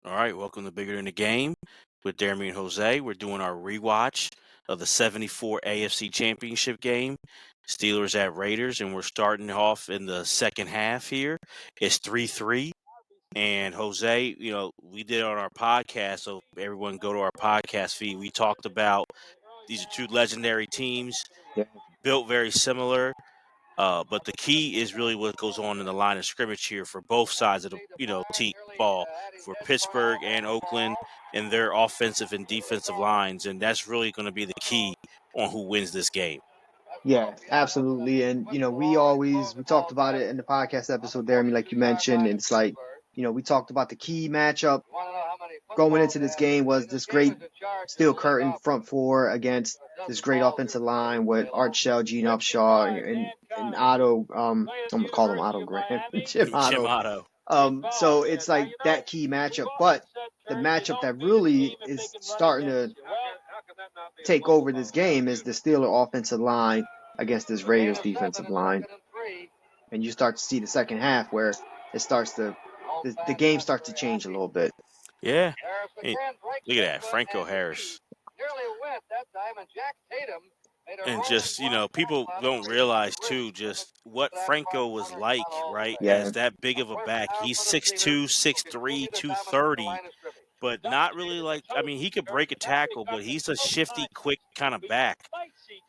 All right, welcome to Bigger Than the Game with Deremy and Jose. We're doing our rewatch of the 74 AFC Championship game, Steelers at Raiders, and we're starting off in the second half here. It's 3-3. And Jose, we did it on our podcast, so everyone go to our podcast feed. We talked about these are two legendary teams, Yeah. built very similar. But the key is really what goes on in the line of scrimmage here for both sides of the team ball, for Pittsburgh and Oakland and their offensive and defensive lines, and that's really going to be the key on who wins this game. Yeah, absolutely. And, we talked about it in the podcast episode there. I mean, like you mentioned, and it's like, we talked about the key matchup going into this game was this great steel curtain front four against this great offensive line with Art Shell, Gene Upshaw, and Otto, I'm going to call him Otto Graham, Jim Otto. So it's like that key matchup. But the matchup that really is starting to take over this game is the Steelers offensive line against this Raiders defensive line. And you start to see the second half where the game starts to change a little bit. Yeah. Hey, look at that, Franco Harris. And just, people don't realize, too, just what Franco was like, right, as that big of a back. He's 6'2", 6'3", 230, but not really he could break a tackle, but he's a shifty, quick kind of back.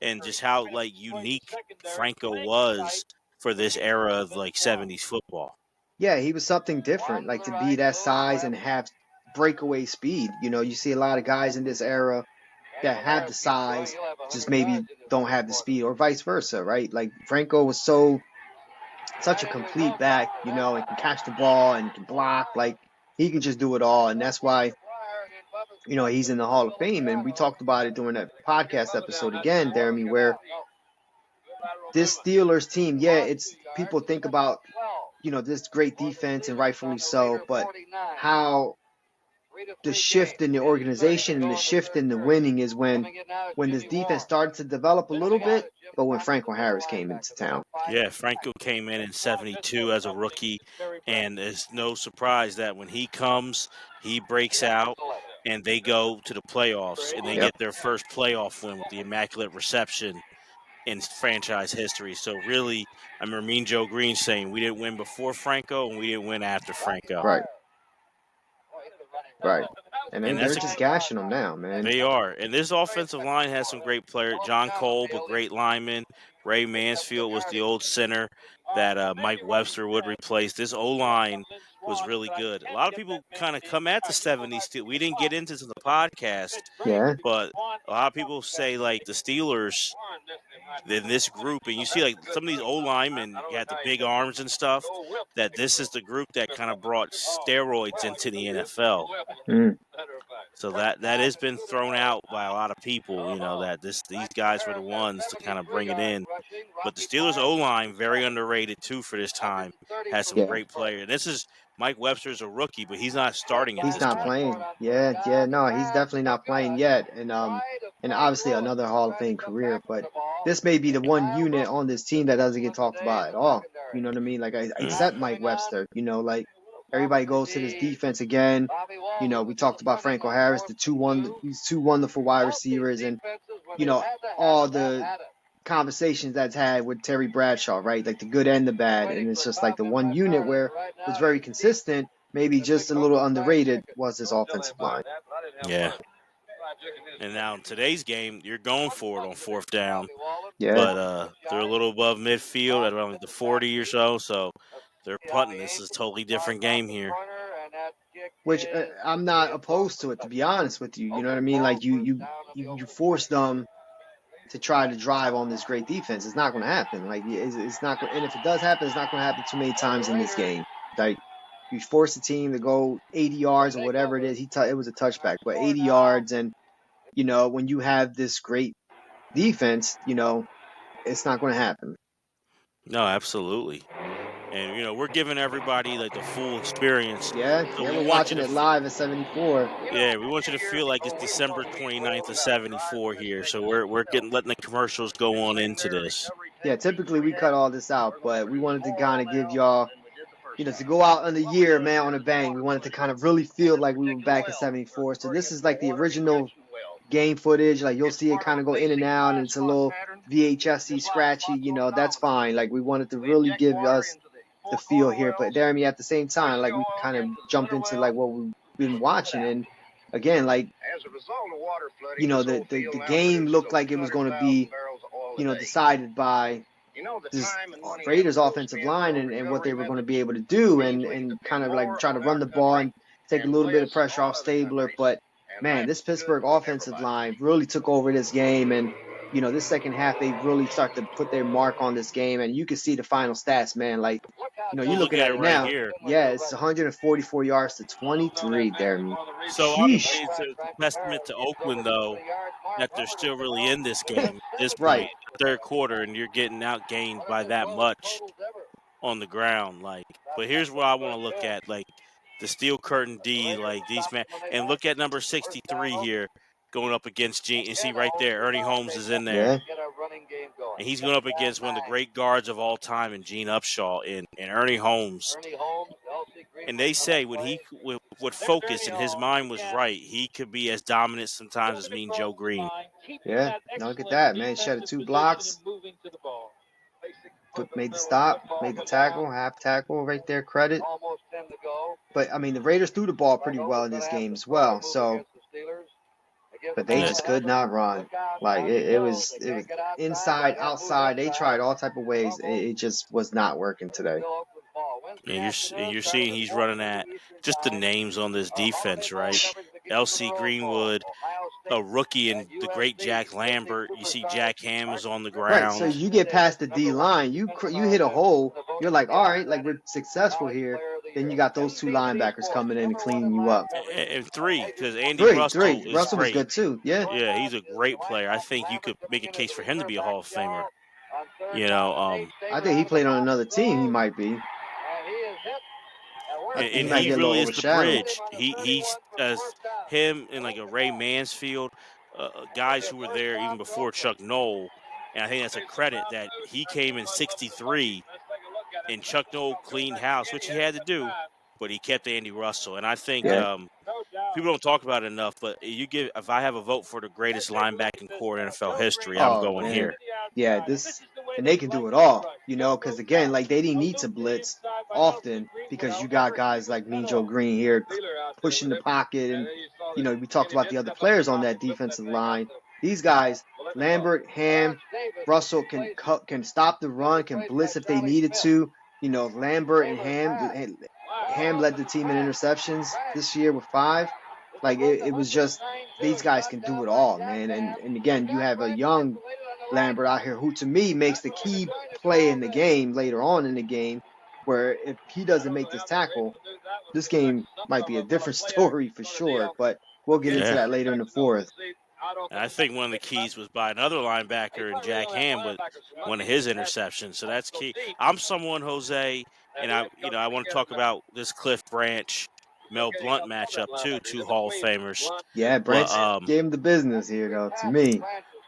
And just how, unique Franco was for this era of, 70s football. Yeah, he was something different, to be that size and have breakaway speed. You see a lot of guys in this era that have the size, just maybe don't have the speed, or vice versa, right? Like Franco was such a complete back, and can catch the ball and can block, he can just do it all, and that's why, he's in the Hall of Fame. And we talked about it during that podcast episode again, Deremy, where this Steelers team, it's people think about, this great defense, and rightfully so, but how the shift in the organization and the shift in the winning is when this defense started to develop a little bit, but when Franco Harris came into town. Yeah, Franco came in 72 as a rookie, and it's no surprise that when he comes, he breaks out, and they go to the playoffs, and they get their first playoff win with the Immaculate Reception in franchise history. So really, I remember Mean Joe Green saying we didn't win before Franco, and we didn't win after Franco. Right. And they're just gashing them now, man. They are. And this offensive line has some great players. John Cole, a great lineman. Ray Mansfield was the old center that Mike Webster would replace. This O-line was really good. A lot of people kind of come at the 70s. We didn't get into the podcast, but a lot of people say, the Steelers in this group, and you see, some of these O-linemen got the big arms and stuff, that this is the group that kind of brought steroids into the NFL. So that has been thrown out by a lot of people, that these guys were the ones to kind of bring it in. But the Steelers O-line, very underrated too for this time, has some great players. This is Mike Webster's a rookie, but he's not starting at this point. He's not playing. No, he's definitely not playing yet. And obviously another Hall of Fame career, but this may be the one unit on this team that doesn't get talked about at all. You know what I mean? Except Mike Webster, everybody goes to this defense again. We talked about Franco Harris, these two wonderful wide receivers, and, all the conversations that's had with Terry Bradshaw, right? The good and the bad. And it's just the one unit where it was very consistent, maybe just a little underrated, was this offensive line. Yeah. And now in today's game, you're going for it on fourth down. Yeah. But they're a little above midfield at around the 40 or so they're punting. This is a totally different game here. Which I'm not opposed to it, to be honest with you. You know what I mean? You force them to try to drive on this great defense. It's not going to happen. It's not going. And if it does happen, it's not going to happen too many times in this game. You force the team to go 80 yards or whatever it is. It was a touchback, but 80 yards, and when you have this great defense, it's not going to happen. No, absolutely. And, we're giving everybody, the full experience. Yeah, we're watching it live at 74. Yeah, we want you to feel like it's December 29th of 74 here. So we're letting the commercials go on into this. Yeah, typically we cut all this out, but we wanted to kind of give y'all to go out on the year, man, on a bang. We wanted to kind of really feel like we were back in '74. So this is like the original game footage. Like you'll see it kind of go in and out, and it's a little VHS-y, scratchy. That's fine. Like we wanted to really give us the feel here. But Deremy, at the same time, like we kind of jump into like what we've been watching, and again, like the game looked like it was going to be decided by this Raiders offensive line and what they were going to be able to do and kind of like try to run the ball and take a little bit of pressure off Stabler. But man, this Pittsburgh offensive line really took over this game, and this second half they really start to put their mark on this game, and you can see the final stats, man. Like you're looking at it right now. Here. Yeah, it's 144 yards to 23 there. So obviously it's a testament to Oakland, though, that they're still really in this game at this point, Right. third quarter, and you're getting outgained by that much on the ground. But here's what I want to look at, the Steel Curtain D, these men, and look at number 63 here going up against Gene. And see right there, Ernie Holmes is in there. Yeah. And he's going up against one of the great guards of all time in Gene Upshaw and Ernie Holmes. And they say when he would focus and his mind was right, he could be as dominant sometimes as Mean Joe Green. Yeah, look at that, man. Shedded 2 blocks. Made the stop, made the tackle, half tackle right there, credit. But, I mean, the Raiders threw the ball pretty well in this game as well. So, but they just could not run. Like, it was inside, outside. They tried all type of ways. It just was not working today. And you're seeing he's running at just the names on this defense, right? L.C. Greenwood, a rookie, and the great Jack Lambert. You see Jack Ham is on the ground. Right, so you get past the D-line. You hit a hole. You're like, all right, like we're successful here. Then you got those 2 linebackers coming in and cleaning you up. And 3, because Andy Russell is Russell was great. good too, yeah. Yeah, he's a great player. I think you could make a case for him to be a Hall of Famer. I think he played on another team. He might be. And he really is the bridge. He's him and like a Ray Mansfield, guys who were there even before Chuck Noll. And I think that's a credit that he came in '63 and Chuck Noll cleaned house, which he had to do, but he kept Andy Russell. And I think people don't talk about it enough, but if I have a vote for the greatest linebacking core in NFL history, I'm going here. Yeah, and they can do it all, because again, like they didn't need to blitz often because you got guys like Mean Joe Green here pushing the pocket, and we talked about the other players on that defensive line. These guys, Lambert, Ham, Russell can stop the run, can blitz if they needed to. Lambert and Ham led the team in interceptions this year with 5. Like it was just these guys can do it all, man. And again, you have a young Lambert out here who to me makes the key play in the game later on in the game, where if he doesn't make this tackle, this game might be a different story for sure. But we'll get into that later in the 4th. And I think one of the keys was by another linebacker in Jack Ham with one of his interceptions. So that's key. I'm someone, Jose, and I want to talk about this Cliff Branch Mel Blount matchup too, 2 Hall of Famers. Yeah, Branch gave him the business here though, to me.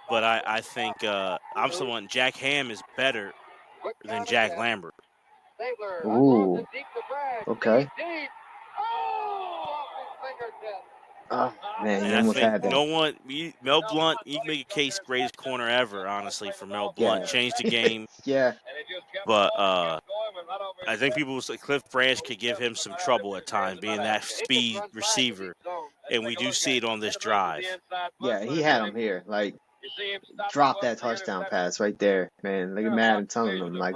But I think I'm someone. Jack Ham is better than Jack Lambert. Ooh. Okay. Oh, man, and I think Mel Blount, you can make a case greatest corner ever, honestly, for Mel Blount. Yeah. Changed the game. Yeah. But I think people will say Cliff Branch could give him some trouble at times, being that speed receiver. And we do see it on this drive. Yeah, he had him here. Like, drop that touchdown pass right there, man. Look at Madden telling him, like,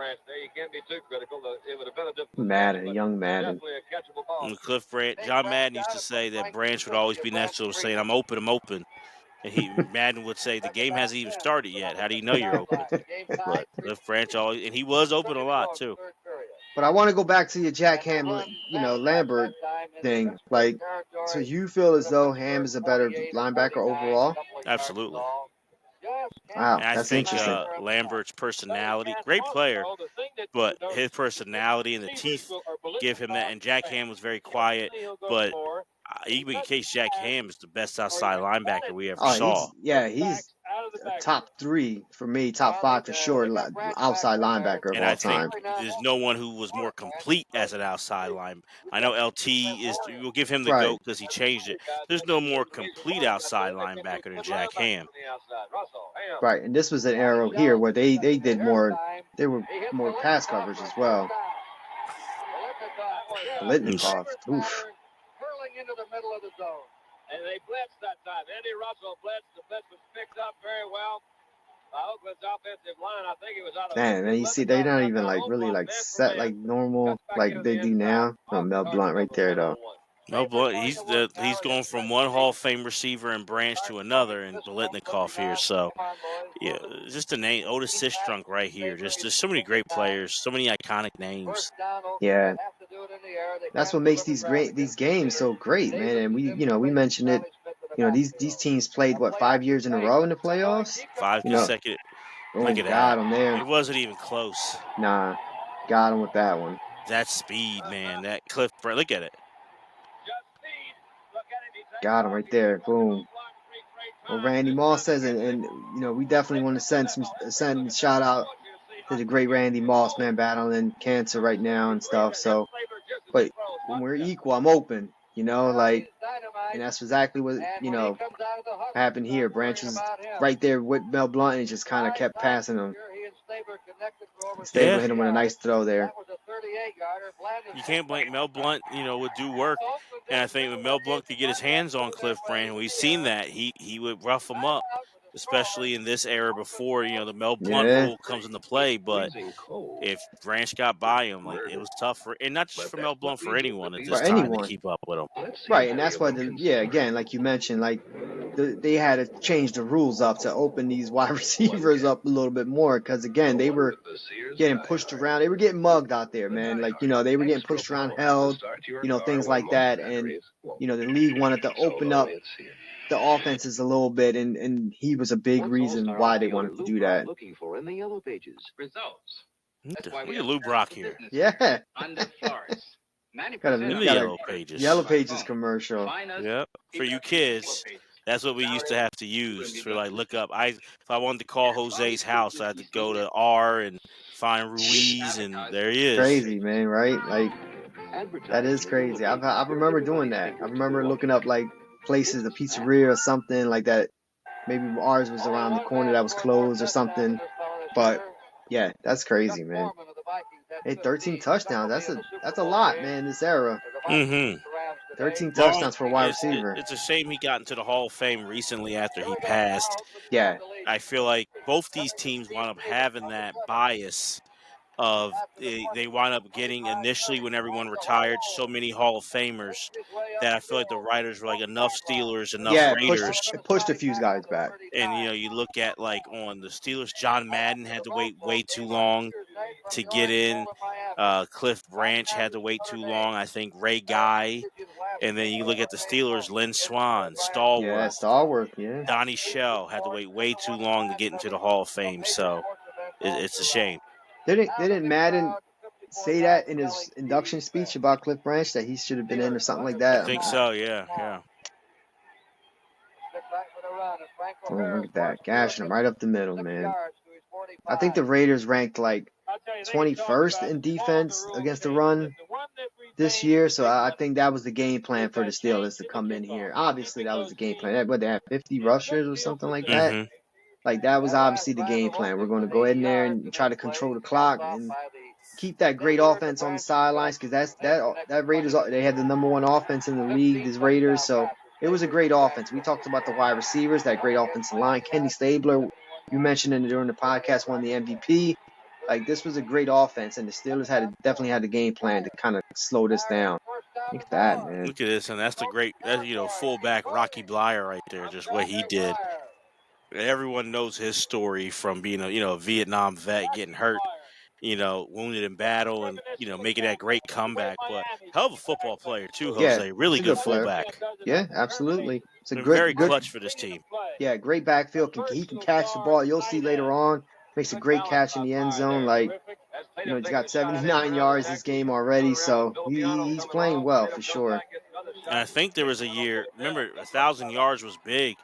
young Madden. And Cliff Branch, John Madden used to say that Branch would always be next to him saying, I'm open. And Madden would say, the game hasn't even started yet. How do you know you're open? But Cliff Branch always, and he was open a lot too. But I want to go back to your Jack Ham, Lambert thing. Like, so you feel as though Ham is a better linebacker overall? Absolutely. Wow, and that's think interesting. Lambert's personality, great player, but his personality and the teeth give him that. And Jack Ham was very quiet, but you can make a case Jack Ham is the best outside linebacker we ever saw. He's top 3 for me, top 5 for sure, outside linebacker of And all I think time. there's no one who was more complete as an outside line. I know LT is. We'll give him the Right. GOAT because he changed it. There's no more complete outside linebacker than Jack Ham. Right, and this was an era here where they did more. They were more pass coverage as well. Litnikoff, oof. And they blitzed that time. Andy Russell blitzed. The blitz was picked up very well. Oakland's offensive line, I think it was out of Man, you see, they're not even like really like set like normal like they do now. Oh, Mel Blount right there though. No, but he's going from one Hall of Fame receiver and Branch to another, and Biletnikoff here. So, yeah, just a name, Otis Sistrunk right here. Just so many great players, so many iconic names. Yeah, that's what makes these games so great, man. And we mentioned it. These teams played 5 years in a row in the playoffs. 5 consecutive. Look at got that. him there. It wasn't even close. Nah, got him with that one. That speed, man. That Cliff. Look at it. Got him right there. Boom. Well, Randy Moss says, and we definitely want to send a shout out to the great Randy Moss, man, battling cancer right now and stuff. So, but when we're equal, I'm open. And that's exactly what happened here. Branch was right there with Mel Blount and just kind of kept passing him. Stabler hit him with a nice throw there. You can't blame Mel Blount, would do work. And I think when Mel Blount could get his hands on Cliff Branch, we've seen that, he would rough him up, especially in this era before, the Mel Blount rule comes into play. But if Branch got by him, it was tough and not just for Mel Blount, for anyone at this time to keep up with him. Right, and that's why, again, like you mentioned, they had to change the rules up to open these wide receivers up a little bit more because, again, they were getting pushed around. They were getting mugged out there, man. They were getting pushed around, held, things like that. And, the league wanted to open up the offenses a little bit, and he was a big reason why they wanted to do that. Looking for in the yellow pages. Results. Look at Lou Brock here. Yeah. In the yellow pages. Yellow pages commercial. Yep. For you kids, that's what we used to have to use for look up. If I wanted to call Jose's house, I had to go to R and find Ruiz, and there he is. Crazy, man, right? That is crazy. I remember doing that. I remember looking up places, a pizzeria or something like that. Maybe ours was around the corner that was closed or something. But yeah, that's crazy, man. Hey, 13 touchdowns. That's a lot, man, this era. 13 touchdowns for a wide receiver. It's a shame he got into the Hall of Fame recently after he passed. Yeah. I feel like both these teams wound up having that bias of they wound up getting initially when everyone retired so many Hall of Famers that I feel like the writers were enough Steelers, enough Raiders. It pushed a few guys back. And, you look at on the Steelers, John Madden had to wait way too long to get in. Cliff Branch had to wait too long. I think Ray Guy. And then you look at the Steelers, Lynn Swann, Stallworth. Yeah, Stallworth, yeah. Donnie Shell had to wait way too long to get into the Hall of Fame. So it's a shame. Didn't Madden say that in his induction speech about Cliff Branch that he should have been in or something like that? I think so, yeah. Oh, look at that. Gashing him right up the middle, man. I think the Raiders ranked 21st in defense against the run this year, so I think that was the game plan for the Steelers to come in here. Obviously, that was the game plan. They had 50 rushers or something like that. That was obviously the game plan. We're going to go in there and try to control the clock and keep that great offense on the sidelines because that Raiders, they had the number 1 offense in the league, these Raiders, so it was a great offense. We talked about the wide receivers, that great offensive line. Kenny Stabler, you mentioned it during the podcast, won the MVP. This was a great offense, and the Steelers definitely had the game plan to kind of slow this down. Look at that, man. Look at this, and that's the great, fullback Rocky Blyer right there, just what he did. Everyone knows his story from being a Vietnam vet, getting hurt, wounded in battle, and making that great comeback. But hell of a football player too, Jose. Yeah, really good fullback. Yeah, absolutely. It's very clutch for this team. Yeah, great backfield. He can catch the ball. You'll see later on. Makes a great catch in the end zone. He's got 79 yards this game already, so he's playing well for sure. And I think there was a year. Remember, 1,000 yards was big.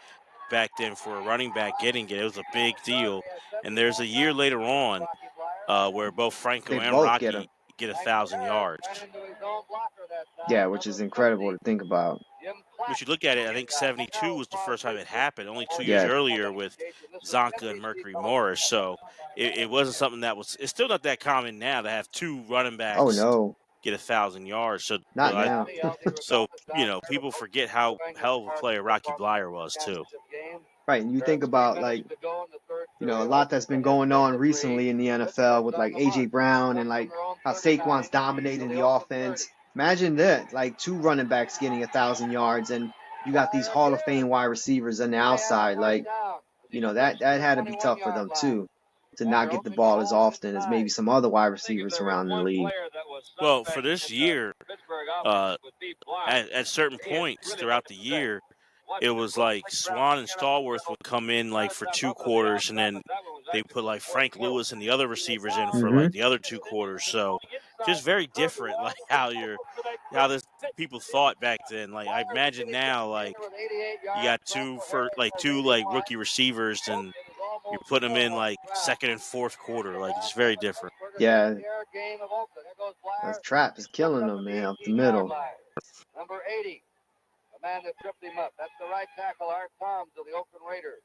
back then for a running back getting it. It was a big deal. And there's a year later on where both Franco They and both Rocky get 1,000 yards. Yeah, which is incredible to think about. But you look at it, I think 72 was the first time it happened, only 2 years Yeah. earlier with Zonka and Mercury Morris. So it wasn't something that was – it's still not that common now to have two running backs Oh, no. get 1,000 yards. So Not now. So, people forget how hell of a player Rocky Blyer was too. Right, and you think about, like, a lot that's been going on recently in the NFL with, like, A.J. Brown and, like, how Saquon's dominating the offense. Imagine that, like, two running backs getting 1,000 yards, and you got these Hall of Fame wide receivers on the outside. Like, that had to be tough for them, too, to not get the ball as often as maybe some other wide receivers around the league. Well, for this year, at certain points throughout the year, it was like Swan and Stallworth would come in like for 2 quarters, and then they put like Frank Lewis and the other receivers in for like the other 2 quarters. So just very different, like how this people thought back then. Like I imagine now, like you got two rookie receivers, and you put them in like second and fourth quarter. Like it's very different. Yeah, that trap is killing them, man, up the middle. Number 80. The man that tripped him up. That's the right tackle, Art Toms of the Oakland Raiders.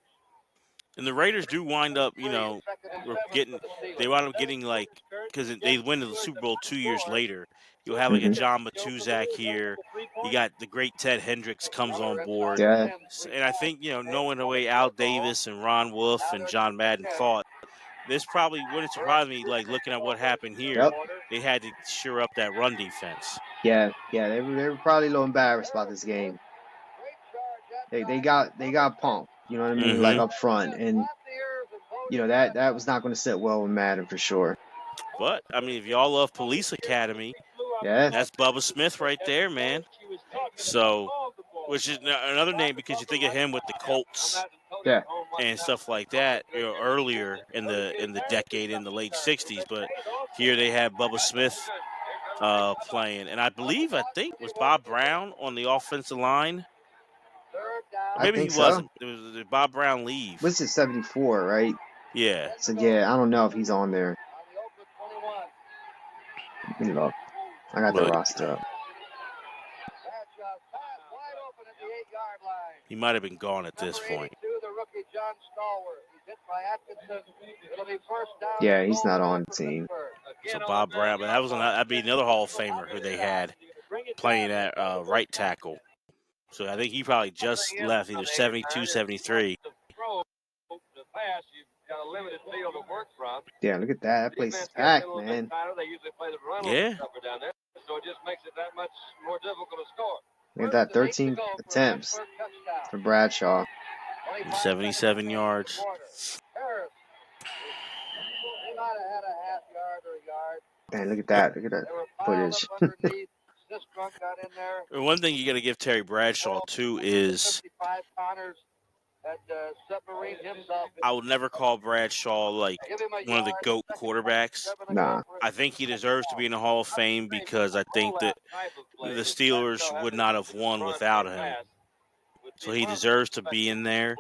And the Raiders do wind up, they wind up getting like, because they win the Super Bowl 2 years later. You'll have like a John Matuzak here. You got the great Ted Hendricks comes on board. Yeah. And I think, knowing the way Al Davis and Ron Wolf and John Madden thought, this probably wouldn't surprise me, like looking at what happened here. Yep. They had to shore up that run defense. Yeah, they were probably a little embarrassed about this game. They got pumped, you know what I mean, like up front, and that was not going to sit well with Madden for sure. But I mean, if y'all love Police Academy, yeah, that's Bubba Smith right there, man. So, which is another name because you think of him with the Colts, yeah, and stuff like that, earlier in the decade in the late '60s. But here they have Bubba Smith playing, and I think was Bob Brown on the offensive line. Maybe he wasn't. Did Bob Brown leave? This is 74, right? Yeah. So yeah, I don't know if he's on there. I got the roster up. He might have been gone at this point. Yeah, he's not on the team. So Bob Brown, but that'd be another Hall of Famer who they had playing at right tackle. So I think he probably just left, either 72, 73. Yeah, look at that. That place is packed, man. Yeah. So it just makes it that much more difficult to score. Look at that, 13 attempts for Bradshaw. 77 yards. Man, look at that. Look at that footage. One thing you got to give Terry Bradshaw, too, is I would never call Bradshaw like one of the GOAT quarterbacks. Nah. I think he deserves to be in the Hall of Fame because I think that the Steelers would not have won without him. So he deserves to be in there.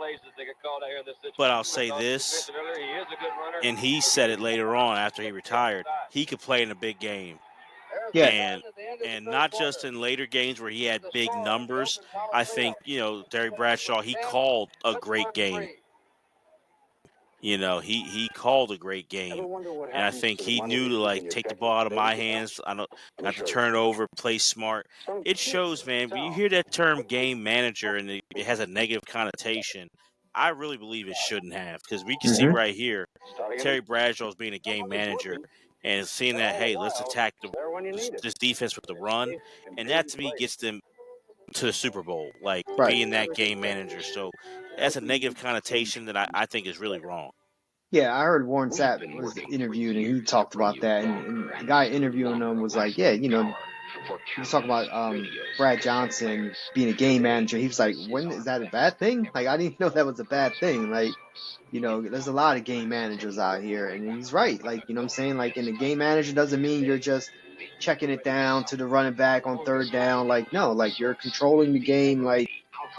But I'll say this, and he said it later on after he retired, he could play in a big game. Yeah. And not just in later games where he had big numbers. I think, Terry Bradshaw, he called a great game. He called a great game. And I think he knew to, take the ball out of my hands. Not to turn it over, play smart. It shows, man, when you hear that term game manager and it has a negative connotation, I really believe it shouldn't have. Because we can see right here, Terry Bradshaw is being a game manager. And seeing that, hey, let's attack this defense with the run. And that, to me, gets them to the Super Bowl, being that game manager. So that's a negative connotation that I think is really wrong. Yeah, I heard Warren Sapp was interviewed, and he talked about that. And the guy interviewing him was like, yeah, he was talking about Brad Johnson being a game manager. He was like, when is that a bad thing? I didn't even know that was a bad thing. There's a lot of game managers out here, and he's right. You know what I'm saying? And a game manager doesn't mean you're just checking it down to the running back on third down. No, you're controlling the game,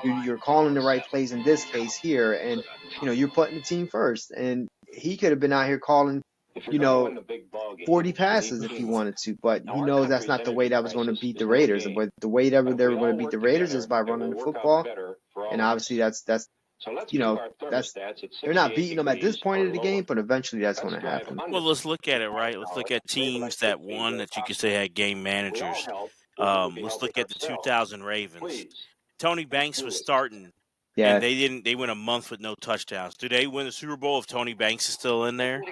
You're calling the right plays in this case here, and you're putting the team first. And he could have been out here calling, 40 passes if he wanted to, but he knows that's not the way that was going to beat the Raiders. But the way that they were going to beat the Raiders is by running the football, and obviously that's that's they're not beating them at this point of the game, but eventually that's going to happen. Well, let's look at it, right? Let's look at teams that won that you could say had game managers. Let's look at the 2000 Ravens. Tony Banks was starting, Yeah, and they went a month with no touchdowns. Do they win the Super Bowl if Tony Banks is still in there?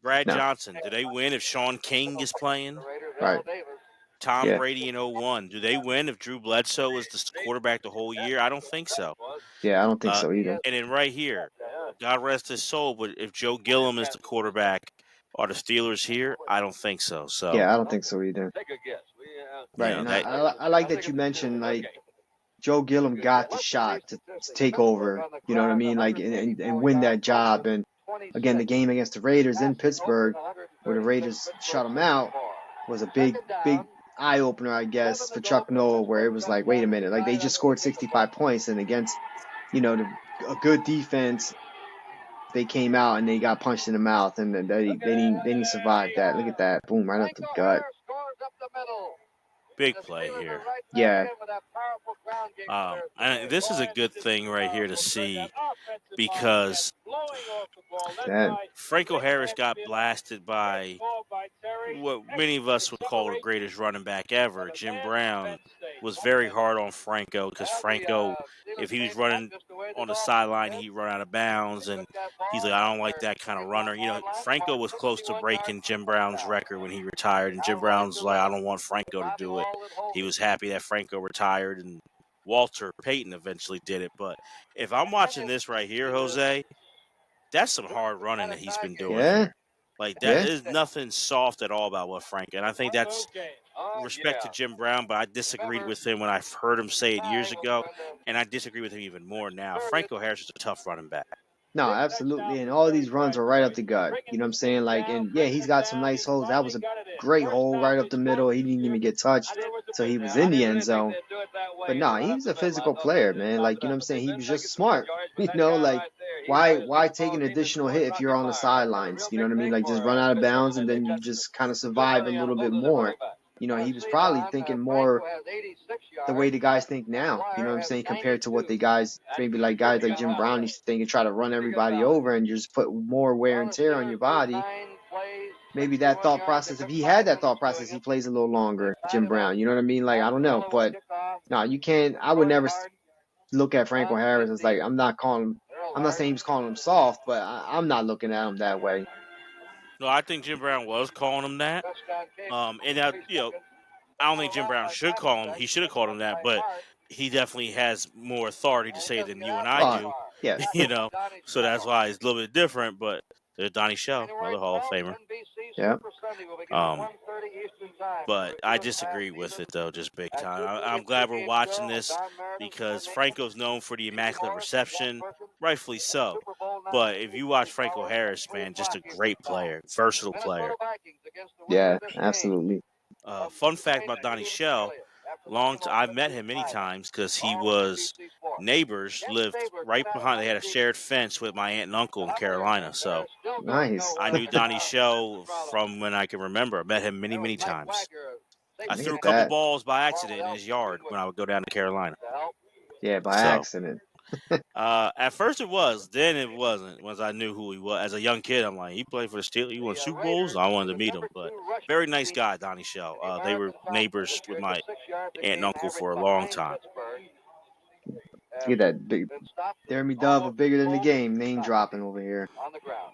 Brad No. Johnson, do they win if Sean King is playing? right. Tom Yeah. Brady in 01. Do they win if Drew Bledsoe was the quarterback the whole year? I don't think so. Yeah, I don't think so either. And then right here, God rest his soul, but if Joe Gilliam is the quarterback, are the Steelers here? I don't think so. So Yeah, I don't think so either. Take a guess. Right. Yeah, And that- I like that you mentioned, like, Joe Gilliam got the shot to take over, you know what I mean? Like, and win that job. And again, the game against the Raiders in Pittsburgh, where the Raiders shut them out, was a big eye opener, I guess, for Chuck Noll, where it was like, wait a minute, like they just scored 65 points, and against, a good defense, they came out and they got punched in the mouth, and they didn't survive that. Look at that, boom, right up the gut. big play here. Yeah. And this is a good thing right here to see because Franco Harris got blasted by what many of us would call the greatest running back ever. Jim Brown was very hard on Franco because Franco, if he was running on the sideline, he'd run out of bounds, and he's like, I don't like that kind of runner. Franco was close to breaking Jim Brown's record when he retired, and Jim Brown's like, I don't want Franco to do it. He was happy that Franco retired, and Walter Payton eventually did it. But if I'm watching this right here, Jose, that's some hard running that he's been doing. Yeah. Like, that Yeah. is nothing soft at all about what Franco. And I think that's respect to Jim Brown, but I disagreed with him when I heard him say it years ago, and I disagree with him even more now. Franco Harris is a tough running back. No, absolutely. And all these runs are right up the gut. You know what I'm saying? Like, and yeah, he's got some nice holes. That was a great hole right up the middle. He didn't even get touched, so he was in the end zone. But no, he's a physical player, man. Like, you know what I'm saying? He was just smart. Like, why take an additional hit if you're on the sidelines? You know what I mean? Like, just run out of bounds and then you just kind of survive a little bit more. He was probably thinking more the way the guys think now, you know what I'm saying, compared to what the guys, maybe like guys like Jim Brown used to think and try to run everybody over and just put more wear and tear on your body. Maybe that thought process, if he had that thought process, he plays a little longer, Jim Brown. You know what I mean? Like, I don't know. But, no, you can't. I would never look at Franco Harris as like, I'm not saying he was calling him soft, but I'm not looking at him that way. No, I think Jim Brown was calling him that. And I don't think Jim Brown should call him. He should have called him that, but he definitely has more authority to say it than you and I do. Yeah. So that's why it's a little bit different. But there's Donnie Shell, another Hall of Famer. Yeah. But I disagree with it, though, just big time. I'm glad we're watching this because Franco's known for the immaculate reception, rightfully so. But if you watch Franco Harris, man, just a great player, versatile player. Yeah, absolutely. Fun fact about Donnie Shell, I've met him many times because he was neighbors, lived right behind. They had a shared fence with my aunt and uncle in Carolina. So Nice. I knew Donnie Shell from when I can remember. I met him many, many times. I threw a Look at couple that. balls by accident in his yard when I would go down to Carolina. Yeah, by So, accident. At first it was, then it wasn't. Once I knew who he was. As a young kid, I'm like, he played for the Steelers. He won Super Bowls. I wanted to meet him. But very nice guy, Donnie Shell. They were neighbors with my aunt and uncle for a long time. Get that big Deremy Dove, bigger than the game, name dropping over here.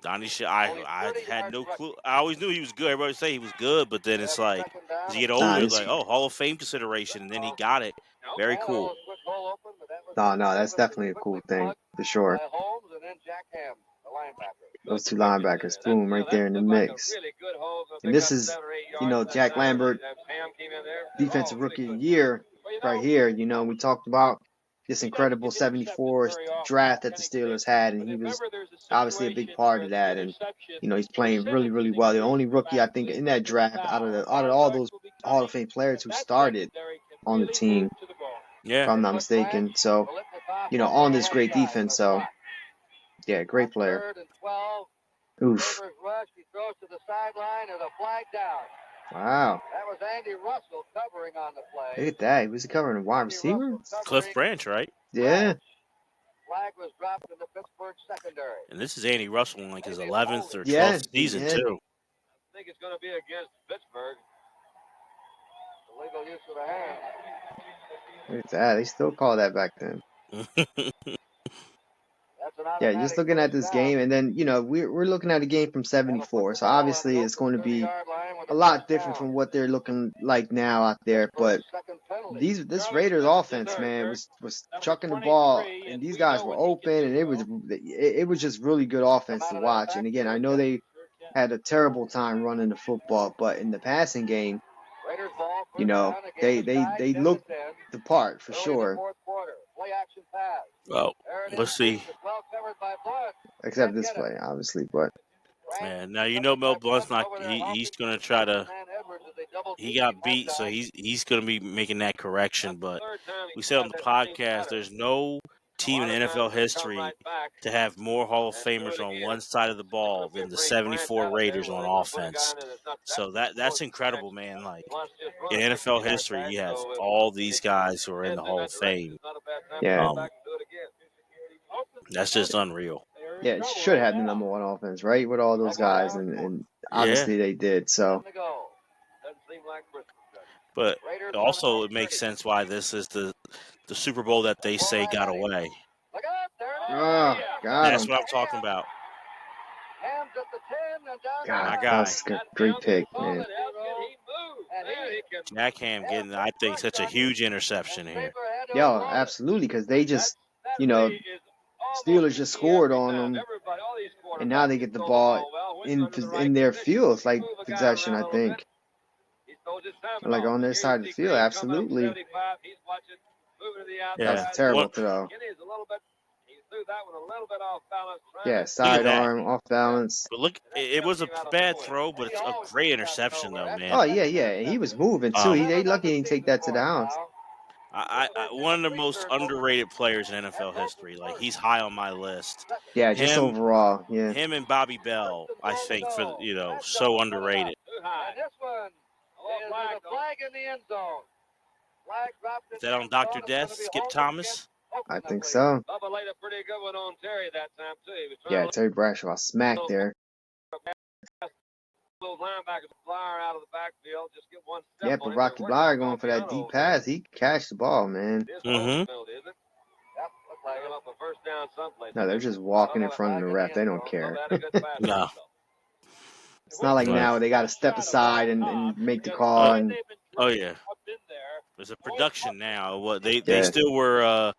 Donnie Shell, I had no clue. I always knew he was good. Everybody say he was good, but then it's like, as you get older, it's like, oh, Hall of Fame consideration, and then he got it. Very cool. No, that's definitely a cool thing, for sure. Those two linebackers, boom, right there in the mix. And this is, Jack Lambert, Defensive Rookie of the Year, right here. We talked about this incredible 74 draft that the Steelers had, and he was obviously a big part of that. And, he's playing really, really well. The only rookie, I think, in that draft out of all those Hall of Fame players who started on the team. if I'm not mistaken. So, on this great defense. So, yeah, great player. Oof. He throws to the sideline and a flag down. Wow. That was Andy Russell covering on the play. Look at that. He was covering a wide receiver? Cliff Branch, right? Yeah. Flag was dropped in the Pittsburgh secondary. And this is Andy Russell in like his 11th or 12th Yeah, season, yeah. too. I think it's going to be against Pittsburgh. Illegal use of the hand. Look at that. They still call that back then. Yeah, just looking at this game, and then, we're looking at a game from 74, so obviously it's going to be a lot different from what they're looking like now out there, but this Raiders offense, man, was chucking the ball, and these guys were open, and it was just really good offense to watch. And again, I know they had a terrible time running the football, but in the passing game, they looked the part for sure. Well, let's see. Except this play, obviously, but Yeah, now Mel Blunt's not. He's going to try to. He got beat, so he's going to be making that correction. But we said on the podcast, there's no team in NFL history to have more Hall of Famers on one side of the ball than the 74 Raiders on offense. So that's incredible, man. Like in NFL history, you have all these guys who are in the Hall of Fame. yeah. That's just unreal. Yeah, it should have the number one offense, right? With all those guys, and obviously they did. So, but also it makes sense why this is the Super Bowl that they say got away. oh, That's what I'm talking about. God, that's a great pick, man. Jack Ham getting, I think, such a huge interception here. Yo, absolutely, because they just, Steelers just scored on them, and now they get the ball in their field. It's like possession, I think. Like on their side of the field, absolutely. Yeah. That's a terrible throw. Yeah, sidearm, off balance. But look, it was a bad throw, but it's a great interception, though, man. Oh, yeah. And he was moving, too. They lucky he didn't take that to the house. One of the most underrated players in NFL history. Like, he's high on my list. Yeah, just overall, yeah. Him and Bobby Bell, I think, for so underrated. Is that on Dr. Death, Skip Thomas? I think so. Yeah, Terry Bradshaw smacked there. Yeah, but Rocky Blyer going for that deep pass. He cashed the ball, man. Mm-hmm. No, they're just walking in front of the ref. They don't care. No. It's not like now they got to step aside and make the call. And oh, yeah. There's a production now. What they still were.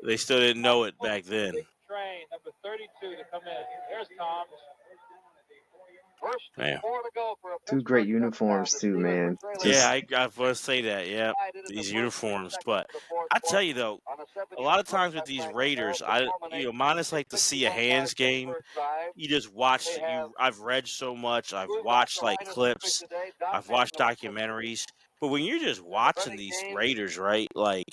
They still didn't know it back then. Number 32 to come in. There's Tom. Man. Two great uniforms too, man. Yeah, I want to say that. Yeah, these uniforms. But I tell you though, a lot of times with these Raiders, minus like the see a hands game, you just watch. I've read so much. I've watched like clips. I've watched documentaries. But when you're just watching these Raiders, right, like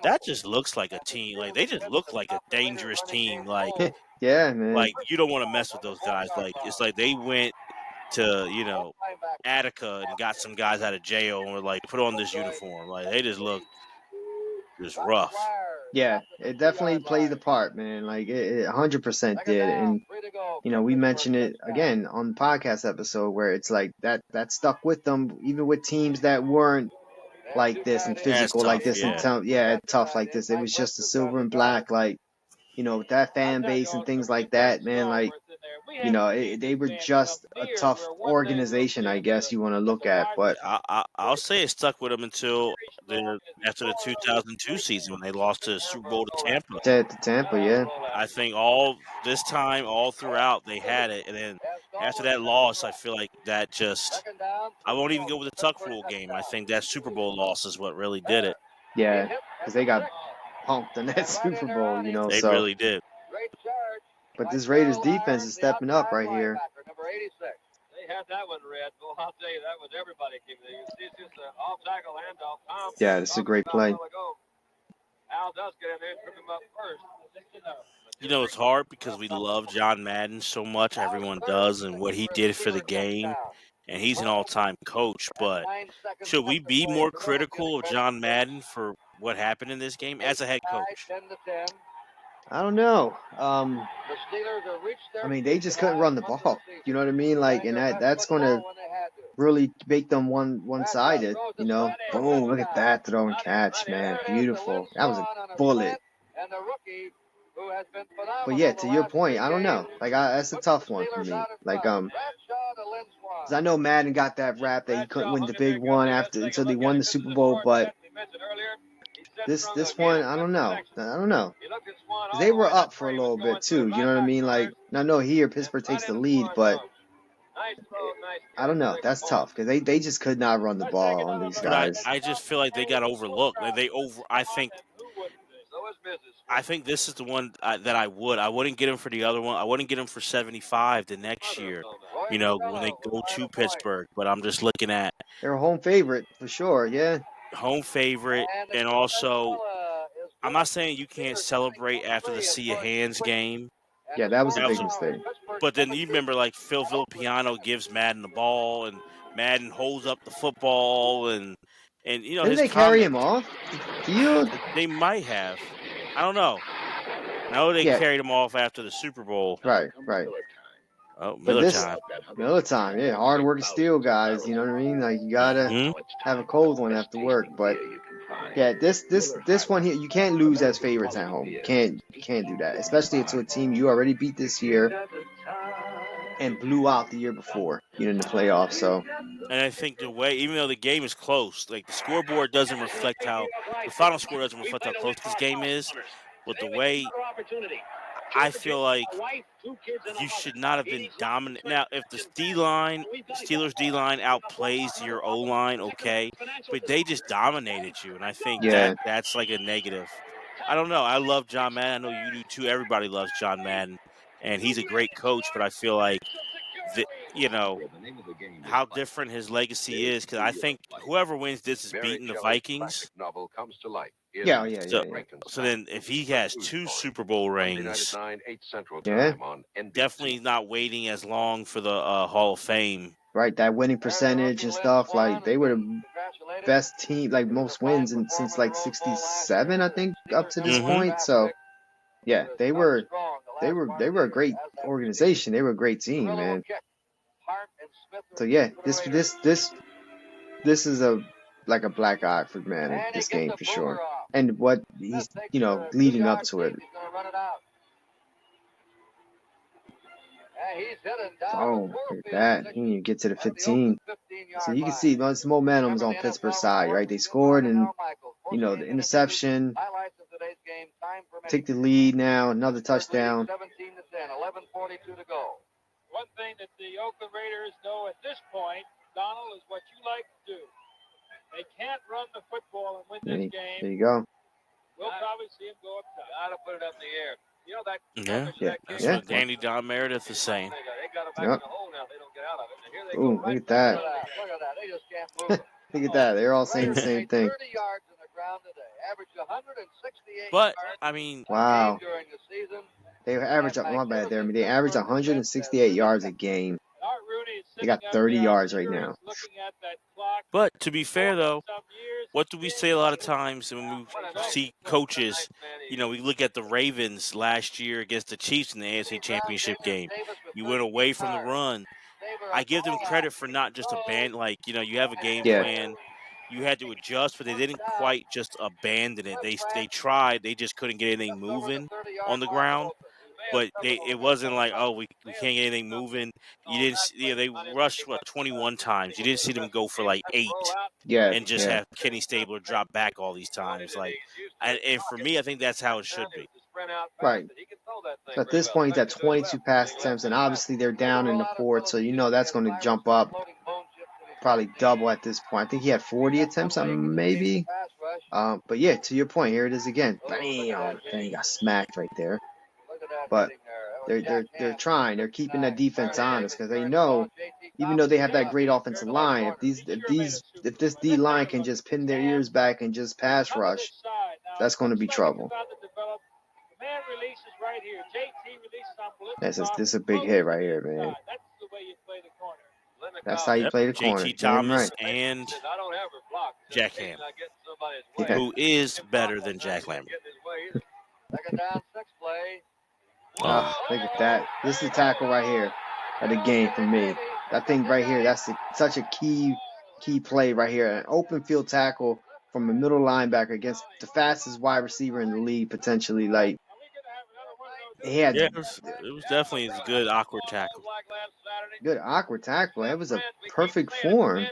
that just looks like a team. Like they just look like a dangerous team. Like yeah, man. Like you don't want to mess with those guys. Like it's like they went to Attica and got some guys out of jail and were like, put on this uniform. Like they just look just rough. Yeah, it definitely played the part, man. Like it 100% did. And we mentioned it again on the podcast episode where it's like that stuck with them, even with teams that weren't like this and physical like this and tough like this. It was just the silver and black, like with that fan base and things like that, man. Like they were just a tough organization, I guess you want to look at. But I'll say it stuck with them until after the 2002 season when they lost to the Super Bowl to Tampa. To Tampa, yeah. I think all throughout, they had it. And then after that loss, I feel like that just – I won't even go with the tuck rule game. I think that Super Bowl loss is what really did it. Yeah, because they got pumped in that Super Bowl, They really did. But this Raiders defense is stepping up right here. They had that one, Red. Well, I'll tell you, that was everybody came there. It's just an off-tackle handoff. Yeah, this is a great play. Howell does get in there and trip him up first. You know, it's hard because we love John Madden so much. Everyone does, and what he did for the game. And he's an all-time coach. But should we be more critical of John Madden for what happened in this game as a head coach? I don't know. I mean, they just couldn't run the ball. You know what I mean? Like, and that's going to really make them one-sided. You know, boom! Look at that throw and catch, man, beautiful. That was a bullet. But yeah, to your point, I don't know. Like, that's a tough one for me. Like, 'cause I know Madden got that rap that he couldn't win the big one until they won the Super Bowl, but this one, I don't know. I don't know. 'Cause they were up for a little bit too. You know what I mean? Like, I know here Pittsburgh takes the lead, but I don't know. That's tough because they just could not run the ball on these guys. I just feel like they got overlooked. I think this is the one that I wouldn't get him for the other one. I wouldn't get him for 75 the next year, you know, when they go to Pittsburgh. But I'm just looking at they're a home favorite for sure. Yeah, home favorite, and also I'm not saying you can't celebrate after the See Your Hands game. Yeah, that was a big mistake. But then you remember, like, Phil Villapiano gives Madden the ball, and Madden holds up the football, and you know, didn't they carry him off? They might have. I don't know. I know they carried him off after the Super Bowl. Right. Oh, Miller time. Yeah, hard working steel guys. You know what I mean? Like, you gotta have a cold one after work. But yeah, this one here, you can't lose as favorites at home. You can't do that, especially to a team you already beat this year and blew out the year before, you know, in the playoffs. So, and I think the way, even though the game is close, like the scoreboard doesn't reflect the final score doesn't reflect how close this game is, but the way I feel like you should not have been dominant. Now, if the Steelers D-line outplays your O-line, okay, but they just dominated you, and I think that's like a negative. I don't know. I love John Madden. I know you do too. Everybody loves John Madden, and he's a great coach, but I feel like, you know, how different his legacy is, because I think whoever wins this is beating the Vikings. Yeah. So then if he has 2 Super Bowl rings, definitely not waiting as long for the Hall of Fame. Right, that winning percentage and stuff, like they were the best team, like most wins since like 67, I think, up to this point. So yeah, they were a great organization. They were a great team, man. So yeah, this is like a black eye for Madden, this game for sure. And what he's, you know, leading up to it. Oh, look at that. He didn't even get to the 15. So you can see this momentum is on Pittsburgh's side, right? They scored, and, you know, the interception, take the lead now, another touchdown. 11:42 to go. One thing that the Oakland Raiders know at this point, Donald, is what you like to do. They can't run the football and win this game. There you go. We'll probably see him go up top. Gotta put it up in the air. You know that. That's what Danny Don Meredith is saying. They got him back in the hole now. They don't get out of it. And here they Ooh, go. look at that. Look at that. They just can't move. Look at that. They're all saying the same thing. 30 yards in the ground today. Average 168 but yards I mean, wow. during the season. They average, my bad there. I mean, they average 168 yards a game. They got 30 yards right now. But to be fair, though, what do we say a lot of times when we see coaches? You know, we look at the Ravens last year against the Chiefs in the AFC Championship game. You went away from the run. I give them credit for not just like, you know, you have a game plan. You had to adjust, but they didn't quite just abandon it. They tried. They just couldn't get anything moving on the ground. But it wasn't like, oh, we can't get anything moving. You didn't see, they rushed 21 times. You didn't see them go for like 8 and just have Kenny Stabler drop back all these times. Like, and for me, I think that's how it should be. Right. So at this point, he's at 22 pass attempts, and obviously they're down in the fourth, so you know that's going to jump up, probably double at this point. I think he had 40 attempts, maybe. But yeah, to your point, here it is again. Bam! And he got smacked right there. But they're trying. They're keeping that defense honest because they know, even though they have that great offensive line, if this D line can just pin their ears back and just pass rush, that's going to be trouble. Man releases right here. JT releases on This is a big hit right here, man. That's the way you play the corner. That's how you play the corner. JT Damn Thomas right. and Jack Ham, Yeah. who is better than Jack Lambert. Oh, look at that. This is the tackle right here of the game for me. I think right here, that's such a key play right here. An open field tackle from a middle linebacker against the fastest wide receiver in the league, potentially. Like, he had it was definitely a good awkward tackle. good awkward tackle. It was a perfect form.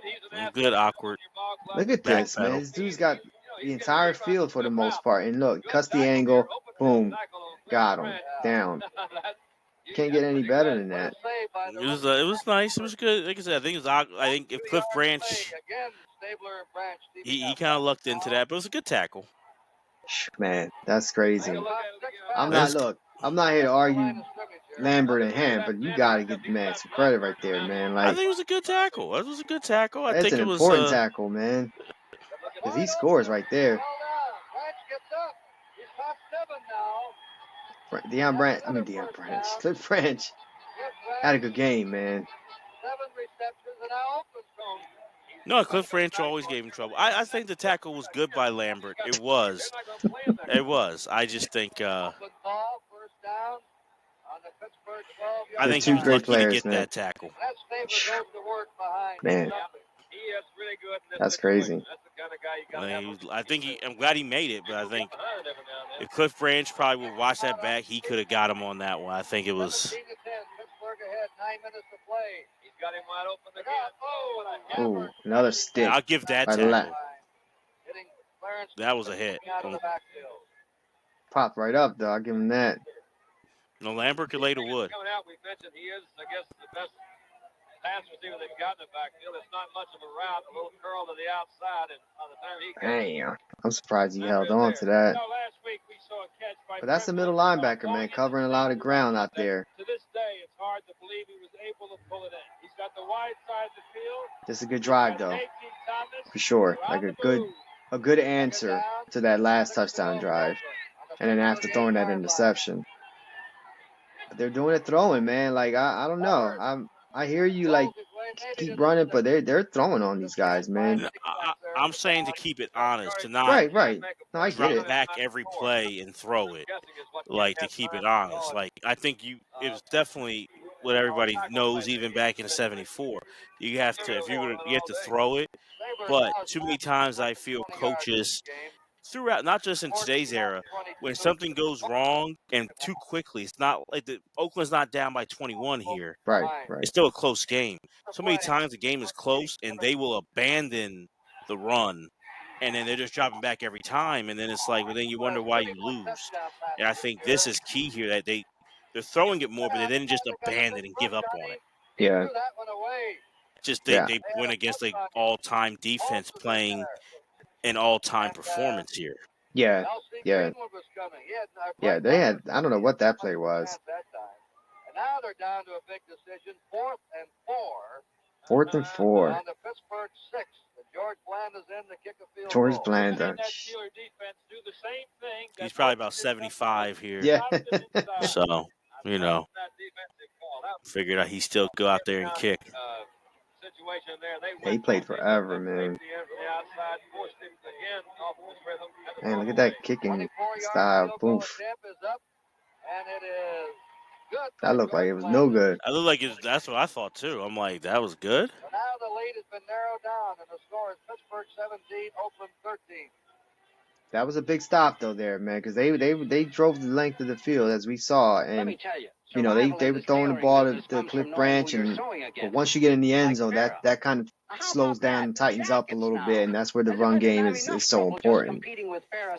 Good awkward. Look at this, man. This dude's got the entire field for the most part. And look, cuts the angle. Boom. Got him. Down. Can't get any better than that. It was nice. It was good. Like I said, I think if Cliff Branch, he kind of lucked into that, but it was a good tackle. Man, that's crazy. I'm not here to argue Lambert and Ham, but you got to give the man some credit right there, man. Like, I think it was a good tackle. It was a good tackle. It's an important tackle, man. Because he scores right there. Cliff Branch had a good game, man. No, Cliff Branch always gave him trouble. I think the tackle was good by Lambert. It was. I just think I think he was lucky to get that tackle. Man, that's crazy. I'm glad he made it, but I think if Cliff Branch probably would watch that back, he could have got him on that one. I think it was. Ooh, another stick. I'll give that tackle. That was a hit. Popped right up, though. I'll give him that. No, Lambert could lay the wood. Damn. I'm surprised he held on to that. But that's the middle linebacker, man, covering a lot of ground out there. To this day, it's hard to believe he was able to pull it in. He's got the wide side of the field. This is a good drive, though, for sure. Like a good answer to that last touchdown drive. And then after throwing that interception. But they're doing it throwing, man. Like, I don't know. I hear you, like, keep running, but they're throwing on these guys, man. I'm saying to keep it honest, to not right. No, I get it. Back every play and throw it, like to keep it honest. Like I think it was definitely what everybody knows, even back in '74. You have to you have to throw it, but too many times I feel coaches throughout, not just in today's era, when something goes wrong and too quickly, it's not like Oakland's not down by 21 here. Right. It's still a close game. So many times the game is close and they will abandon the run, and then they're just dropping back every time, and then it's like, well, then you wonder why you lose. And I think this is key here, that they're throwing it more, but they didn't just abandon and give up on it. Yeah. They went against the all-time defense playing an all-time performance here. Yeah. They had, I don't know what that play was. Now they're down to a big decision, 4th and 4. 4th and 4. On the Pittsburgh 6. George Bland is in to kick a field George goal. Blanda. He's probably about 75 here. Yeah. So, figured out he still go out there and kick. He played forever, man. Man, look at that kicking style. Boof. That looked like it was no good. I looked like that's what I thought too. I'm like, that was good. So now the lead has been narrowed down, and the score is Pittsburgh 17, Oakland 13. That was a big stop though, there, man, because they drove the length of the field as we saw, and they were throwing the ball to Cliff Branch, but once you get in the end zone, that kind of slows down and tightens up a little bit, and that's where the run game is so important.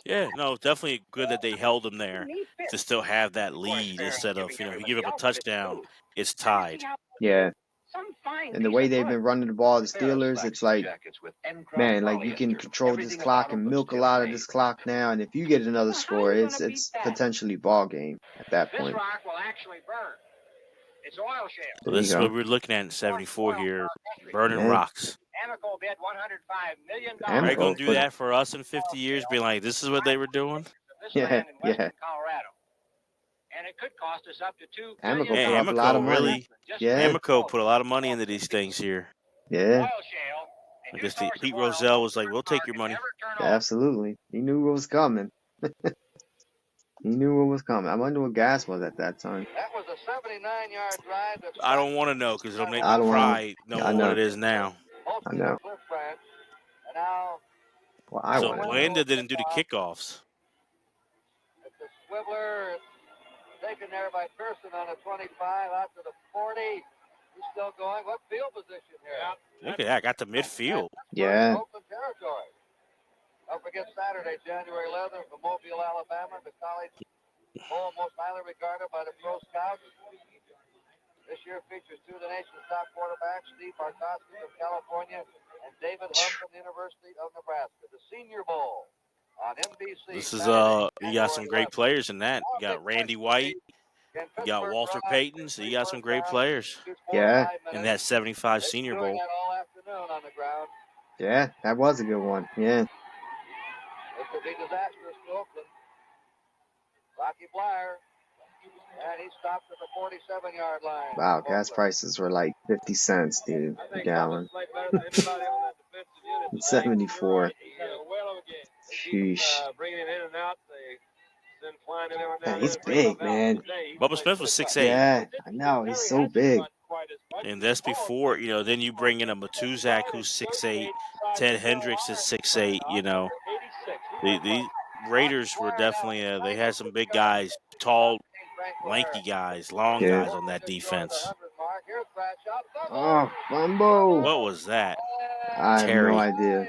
Yeah, no, definitely good that they held him there to still have that lead instead of, you give up a touchdown, it's tied. Yeah. And the way they've been running the ball, the Steelers, it's like, man, like you can control this clock and milk a lot of this clock now, and if you get another score, it's potentially ball game at that point. It's oil shale. So There this you is what go. we're looking at in 74 here, burning Yeah. rocks. Amoco bid $105 million. Are they Amoco going to do put- that for us in 50 years, being like, this is what they were doing? This Yeah, land in western yeah. Colorado. And it could cost us up to $2 Amoco billion. put up a lot of Amoco money. really, Yeah. Amoco put a lot of money into these things here. Yeah, Oil shale. I guess Pete Rozelle was like, we'll take your money. absolutely. He knew what was coming. He knew what was coming. I wonder what gas was at that time. That was a 79-yard drive. I don't want to know because it'll make me I don't wanna- cry I knowing know. what it is now. I know. And now Well, I So want to know. Blanda didn't do the kickoffs. it's a swiveler. It's taken there by Pearson on a 25 out to the 40. He's still going. What field position here? Look at that. Got to midfield. Yeah. Oakland territory. Don't forget Saturday, January 11th, from Mobile, Alabama, the college bowl most highly regarded by the pro scouts. This year features two of the nation's top quarterbacks, Steve Bartkowski of California and David Hunt from the University of Nebraska. The Senior Bowl on NBC. This is Saturday, you got some great January 11th. players in that. You got Randy White, you got Walter Payton, so you got some great players Yeah. in that 75 Senior Bowl. All afternoon on the ground. Yeah, that was a good one. Yeah. It could be disastrous to Oakland. Rocky Blyer, and he stopped at the 47-yard line. Wow, gas prices were like 50 cents, dude, a gallon. 74. Sheesh. Man, he's big, man. Bubba Smith was 6'8". Yeah, I know. He's so big. And that's before, then you bring in a Matuzak who's 6'8". Ted Hendricks is 6'8", The Raiders were definitely, they had some big guys, tall, lanky guys, long Yeah. guys on that defense. Oh, Bumbo. What was that? I have Terry. no idea. Look at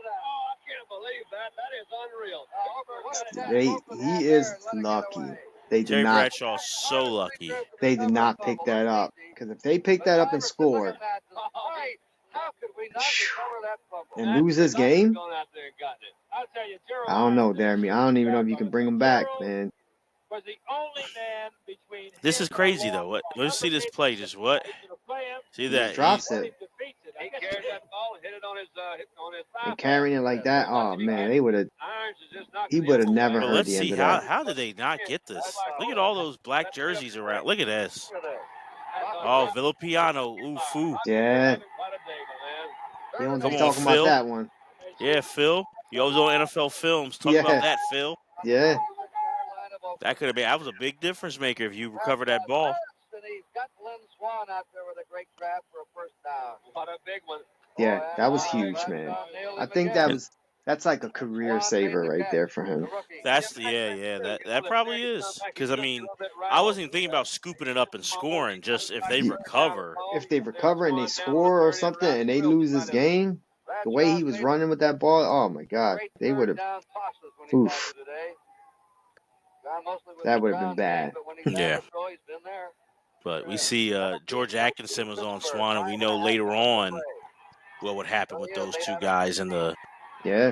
that. Oh, I can't believe that. That is unreal. He is lucky. They Terry did not. Bradshaw's so lucky. They did not pick that up. Because if they pick that up and score How could we not recover that fumble? and lose this game, I don't know, Deremy. I don't even know if you can bring them back, man. Was the only man between This is crazy, though. Let's see this play. Just what? See that? He drops it. He carried that ball and hit it on his And carrying it like that, oh man, they would have. He would have never But heard let's the end see, of that. how did they not get this? Look at all those black jerseys around. Look at this. Oh, Villapiano. Ooh, foo. Yeah, they don't Come be on, talking Phil. about that one. Yeah, Phil. You always on NFL Films. Talk Yeah. about that, Phil. Yeah, That could have been. That was a big difference maker if you recover that ball. And he's got Lynn Swan out there with a great grab for a first down. What a big one. yeah, that was huge, man. I think that's like a career saver right there for him. That's that probably is. Because I mean, I wasn't even thinking about scooping it up and scoring. Just if they recover. If they recover and they score or something and they lose this game, the way he was running with that ball, oh my God, they would have. Oof. That would have been bad. Yeah. But we see George Atkinson was on Swan, and we know later on what would happen with those two guys in the, Yeah,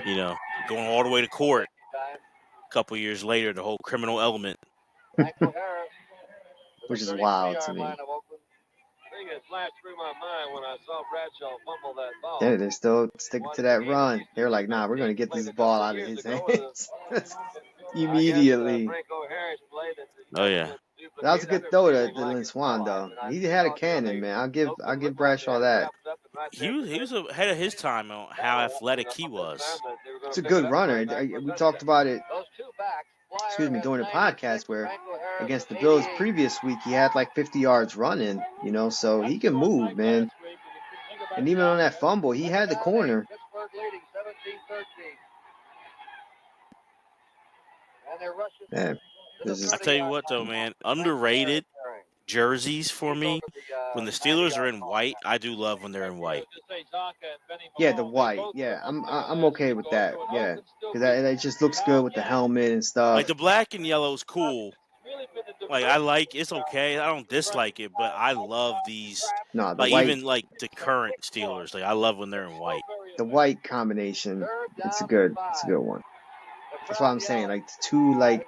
going all the way to court a couple years later, the whole criminal element. which is wild to me. Yeah, they're still sticking to that run. They're like, nah, we're going to get this ball out of his hands immediately. Oh yeah. That was a good throw to Lynn Swan, though. He had a cannon, man. I'll give Bradshaw that. He was ahead of his time on how athletic he was. It's a good runner. We talked about it, during the podcast where against the Bills previous week, he had like 50 yards running, so he can move, man. And even on that fumble, he had the corner. Man, I tell you what, though, man, underrated jerseys for me. When the Steelers are in white, I do love when they're in white. Yeah, the white. Yeah, I'm okay with that. Yeah, because that just looks good with the helmet and stuff. Like the black and yellow is cool. Like it's okay. I don't dislike it, but I love these. No, the Like white. even like the current Steelers. Like I love when they're in white. The white combination, it's a good one. That's what I'm saying. Like the two, like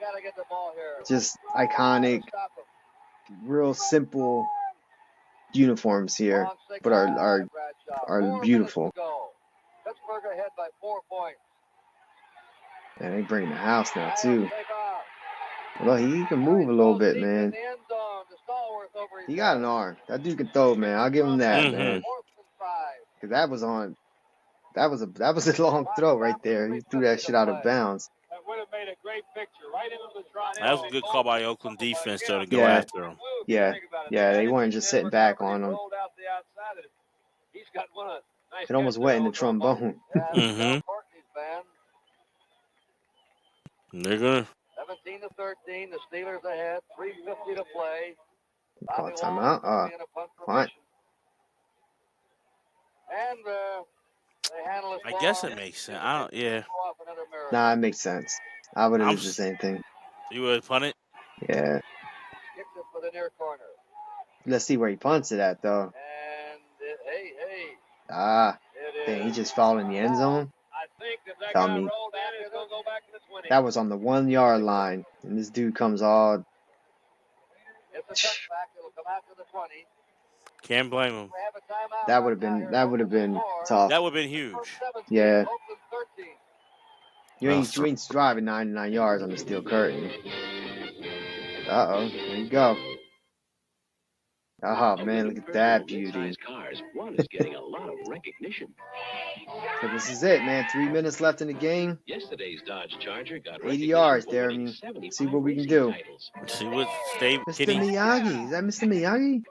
just iconic. real simple uniforms here, but are beautiful. Pittsburgh ahead by 4 points. And they bring the house now too. Well, he can move a little bit, man. He got an arm. That dude can throw, man. I'll give him that, man. Because that was a long throw right there. He threw that shit out of bounds. That would have made a great picture right into the trot. That was a good call by the Oakland defense, though, to go Yeah. after him. Yeah, they weren't just sitting back on him. It almost wet in the trombone. Mm-hmm. They're good. 17-13, the Steelers ahead, 3:50 to play. Call a timeout. Fine. And they handle it. I guess it makes sense. Yeah. Nah, it makes sense. I would have did the same thing. You would punt it? Yeah. Kicks it for the near corner. Let's see where he punts it at, though. And Dang, he just fouled in the end zone. Tell me. That was on the 1 yard line, and this dude comes all. Can't blame him. That would have been tough. That would have been huge. Yeah. You ain't driving 99 yards on the steel curtain. Uh-oh. There you go. Oh, man, look at that beauty. So this is it, man. 3 minutes left in the game. 80 yards, Deremy. See what we can do. See what Mr. Miyagi. Is that Mr. Miyagi?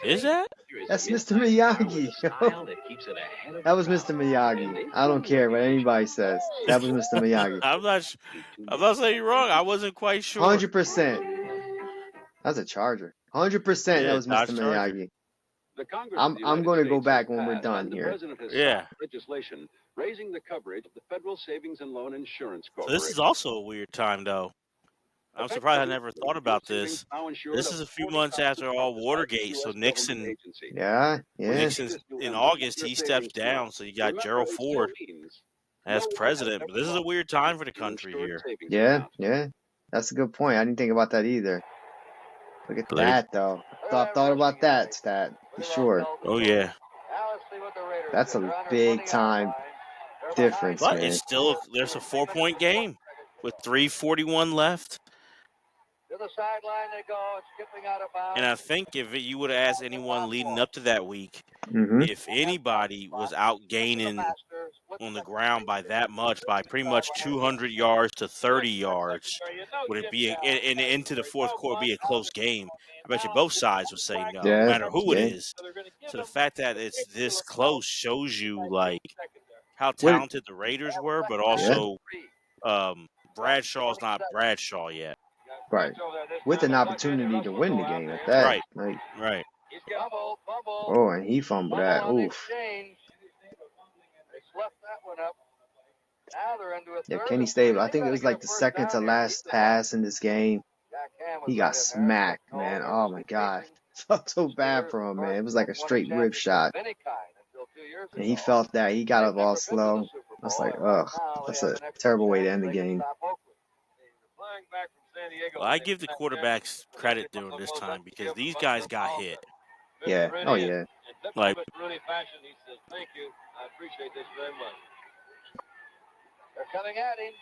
Is that? That's Mr. Miyagi. That was Mr. Miyagi. I don't care what anybody says. That was Mr. Miyagi. I'm not saying you're wrong. I wasn't quite sure. 100%. That's a Charger. 100% that was Mr. Miyagi. I'm going to go back when we're done here. Yeah. Legislation raising the coverage of the Federal Savings and Loan Insurance So this is also a weird time, though. I'm surprised I never thought about this. This is a few months after all Watergate, so Nixon. Yeah. Nixon's in August. He steps down, so you got Gerald Ford as president. But this is a weird time for the country here. Yeah. That's a good point. I didn't think about that either. Look at that, though. Thought about that stat, for sure. Oh, yeah. That's a big time difference, But man. it's still, there's a 4-point game with 3:41 left. To the sideline they go, skipping out of bounds. And I think if you would have asked anyone leading up to that week, Mm-hmm. if anybody was out gaining on the ground by that much, by pretty much 200 yards to 30 yards, would it be and into the fourth quarter be a close game? I bet you both sides would say no, no matter who it is. So the fact that it's this close shows you like how talented the Raiders were, but also Bradshaw's not Bradshaw yet. Right. With an opportunity to win the game at that. Right. Oh, and he fumbled that. Oof. Yeah, Kenny Stable. I think it was like the second to last pass in this game. He got smacked, man. Oh, my God. Felt so bad for him, man. It was like a straight rib shot. And he felt that. He got up all slow. I was like, ugh. That's a terrible way to end the game. Well, I give the quarterbacks credit during this time because these guys got hit. Yeah. Oh, yeah. Like, Really fashion, he says, thank you. I appreciate this very much. They're coming at him.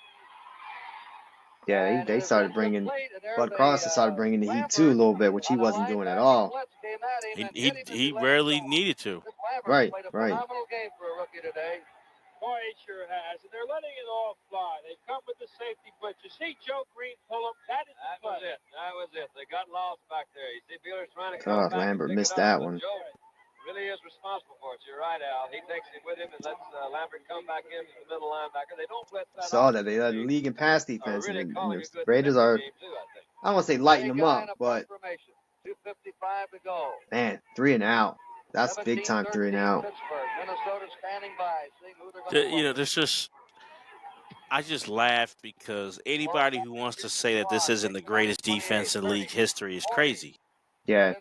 Yeah, they started bringing, Bud Carson started bringing the heat too a little bit, which he wasn't doing at all. He rarely needed to. Right. Phenomenal game for a rookie today. Boy, he sure has. And they're letting it all fly. They come with the safety blitz. You see Joe Green pull up. That was it. That was it. They got lost back there. You see Beeler's trying to come back. Lambert missed that one. Joe really is responsible for it. You're right, Al. He takes him with him and lets Lambert come back in as the middle linebacker. They don't blitz that. Saw that. They led the league in pass defense. And the Raiders are, I don't want to say lighting them up, but 2:55 to go. Man, 3 and out. That's big time 3 and out. Minnesota standing by. There's just, I just laugh because anybody who wants to say that this isn't the greatest defense in league history is crazy. Yeah.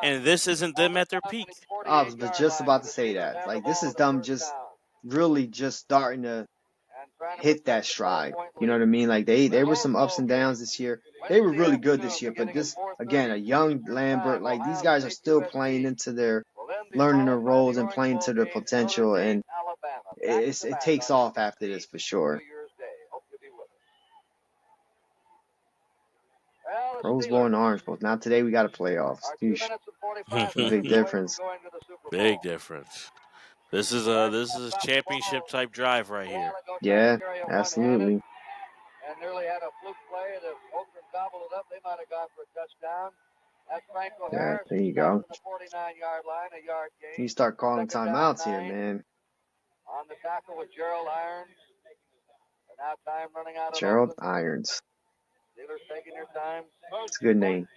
And this isn't them at their peak. I was just about to say that. Like, this is them just really just starting to hit that stride. You know what I mean? Like they were some ups and downs this year. They were really good this year, but this again, a young Lambert, like these guys are still playing into their learning their roles and playing to their potential, and it takes off after this for sure. Rose Bowl and Orange Bowl. Now today we got a playoffs. It's a big difference. Big difference. This is a championship type drive right here. Yeah, absolutely. And nearly had a fluke play that Oakland gobbled it up. They might have gone for a touchdown. That's Franco Harris. There you go. The 49-yard line, a yard gain. You start calling timeouts here, man. On the tackle with Gerald Irons. And now time running out of Gerald Oakland. Irons. Steelers taking their time. It's a good name.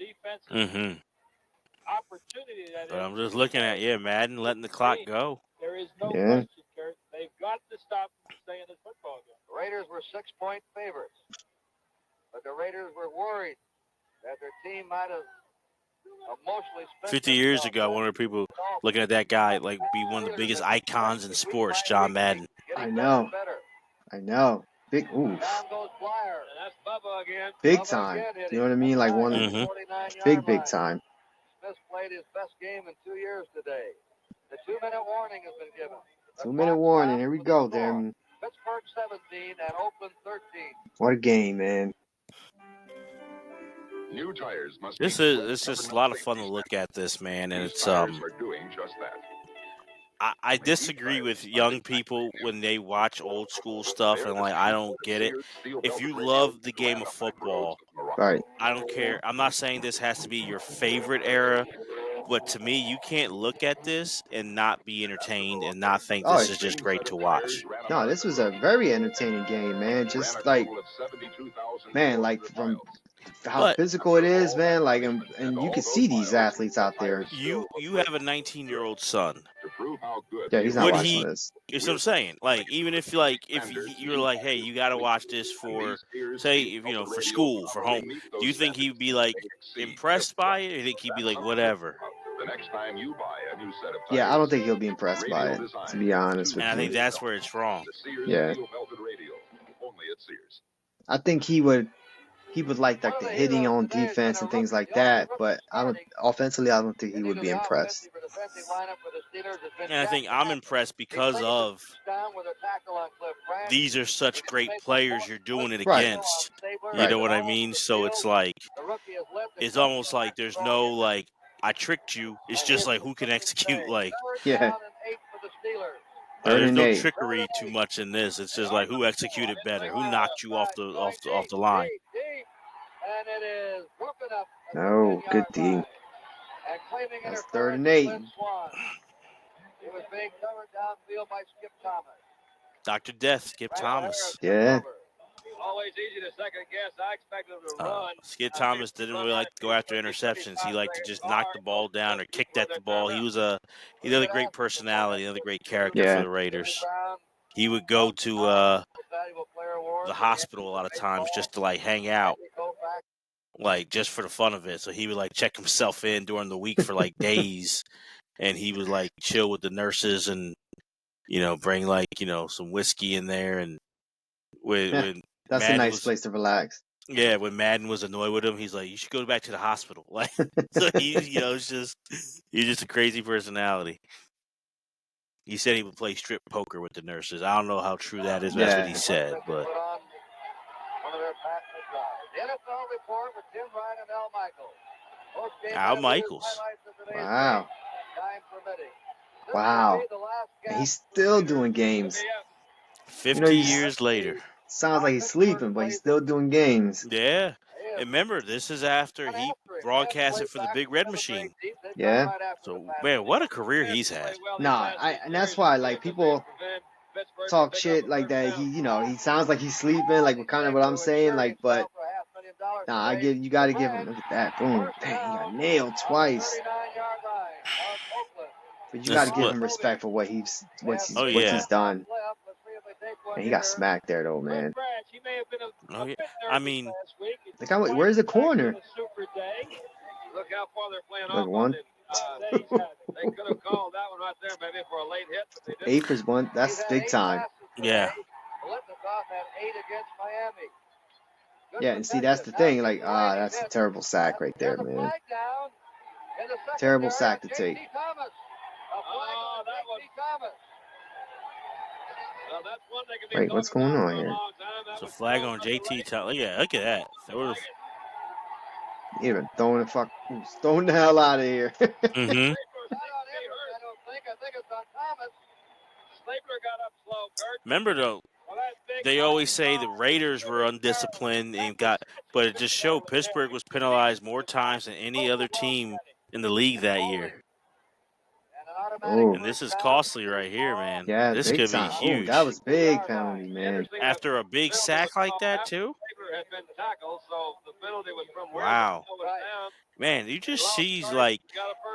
But I'm just looking at Madden letting the clock go. There is no question, Kurt. They've got to stop and stay in this football game. The Raiders were 6-point favorites, but the Raiders were worried that their team might have emotionally spent 50 years ago, I wonder people looking at that guy like be one of the biggest icons in sports, John Madden. I know. Big oof. Big time. You know what I mean? Like one big time. Smith played his best game in 2 years today. The 2-minute warning has been given. 2-minute warning. Here we go, Deremy. Pittsburgh 17 and Oakland 13. What a game, man. New tires must It's just a lot of fun to look at this, man, and it's are doing just that. I disagree with young people when they watch old school stuff and like I don't get it. If you love the game of football, Right. I don't care. I'm not saying this has to be your favorite era, but to me, you can't look at this and not be entertained and not think this is just great to watch. No, this was a very entertaining game, man. Just like, man, like from how physical it is, man. Like, and you can see these athletes out there. You have a 19-year-old son. Yeah, he's not watching this. It's what I'm saying. Like, even if you're like, hey, you got to watch this for, say, for school, for home. Do you think he'd be like impressed by it, or do you think he'd be like whatever? Yeah, I don't think he'll be impressed by it, to be honest with you. And I think that's where it's wrong. Yeah. I think he would like the hitting on defense and things like that, but offensively I don't think he would be impressed. And I think I'm impressed because of these are such great players you're doing it against. You know what I mean? So it's like it's almost like there's no like I tricked you. It's just like who can execute like there's no trickery too much in this. It's just like who executed better, who knocked you off the line. And it is broken up. Oh, good D. That's 3rd and 8. It was being covered downfield by Skip Thomas. Dr. Death, Skip Thomas. Yeah. Always easy to second guess. I expected him to run. Skip Thomas didn't really like to go after interceptions. He liked to just knock the ball down or kick at the ball. He had a great personality, another great character for the Raiders. He would go to the hospital a lot of times just to like hang out, like just for the fun of it. So he would like check himself in during the week for like days, and he would like chill with the nurses and bring like some whiskey in there. And when that's Madden a nice place to relax. Yeah, when Madden was annoyed with him, he's like, "You should go back to the hospital." Like, so he's just a crazy personality. He said he would play strip poker with the nurses. I don't know how true that is. But that's what he said. But The NFL report with Tim Ryan and Al Michaels. Wow. Wow. And he's still doing games. 50 years later. Sounds like he's sleeping, but he's still doing games. Yeah. And remember, this is after he broadcasted for the Big Red Machine. Yeah. So, man, what a career he's had. Nah, and that's why, like, people talk shit like that. He sounds like he's sleeping, like kind of what I'm saying, like, but nah, you got to give him. Look at that, boom, dang, he got nailed twice. But you got to give him respect for what he's done. And he got smacked there, though, man. Oh, yeah. I mean, where's the corner? Look how far they're playing Look, off one. They could have called that one right there maybe for a late hit, but they didn't. 8 for 1. That's big time. Yeah. splitting us off at 8 against Miami. Good Yeah, and see, that's the protection. thing. Like, that's a terrible sack right there, There's a man. flag down in the Terrible secondary sack on to J.T. take. Thomas. A flag on J.T. Thomas. Well, that's one they can be Wait, what's talking going about on for a here? long time. That It's a was flag thrown on from the JT. leg. Look at that. That was. Even throwing the hell out of here. Mm-hmm. Not on him, I don't think. I think it's on Thomas. Stapler got up slow, Kurt. Remember though, Well, that big they always say the Raiders were undisciplined but it just showed Pittsburgh was penalized more times than any other team in the league that year. Oh, And this is costly right here, man. yeah, This big could be time. Oh, that huge. was big penalty, man. After a big sack like that, too? Stapler had been tackled, so the penalty was from where Wow. the ball was down. Man, you just see, like,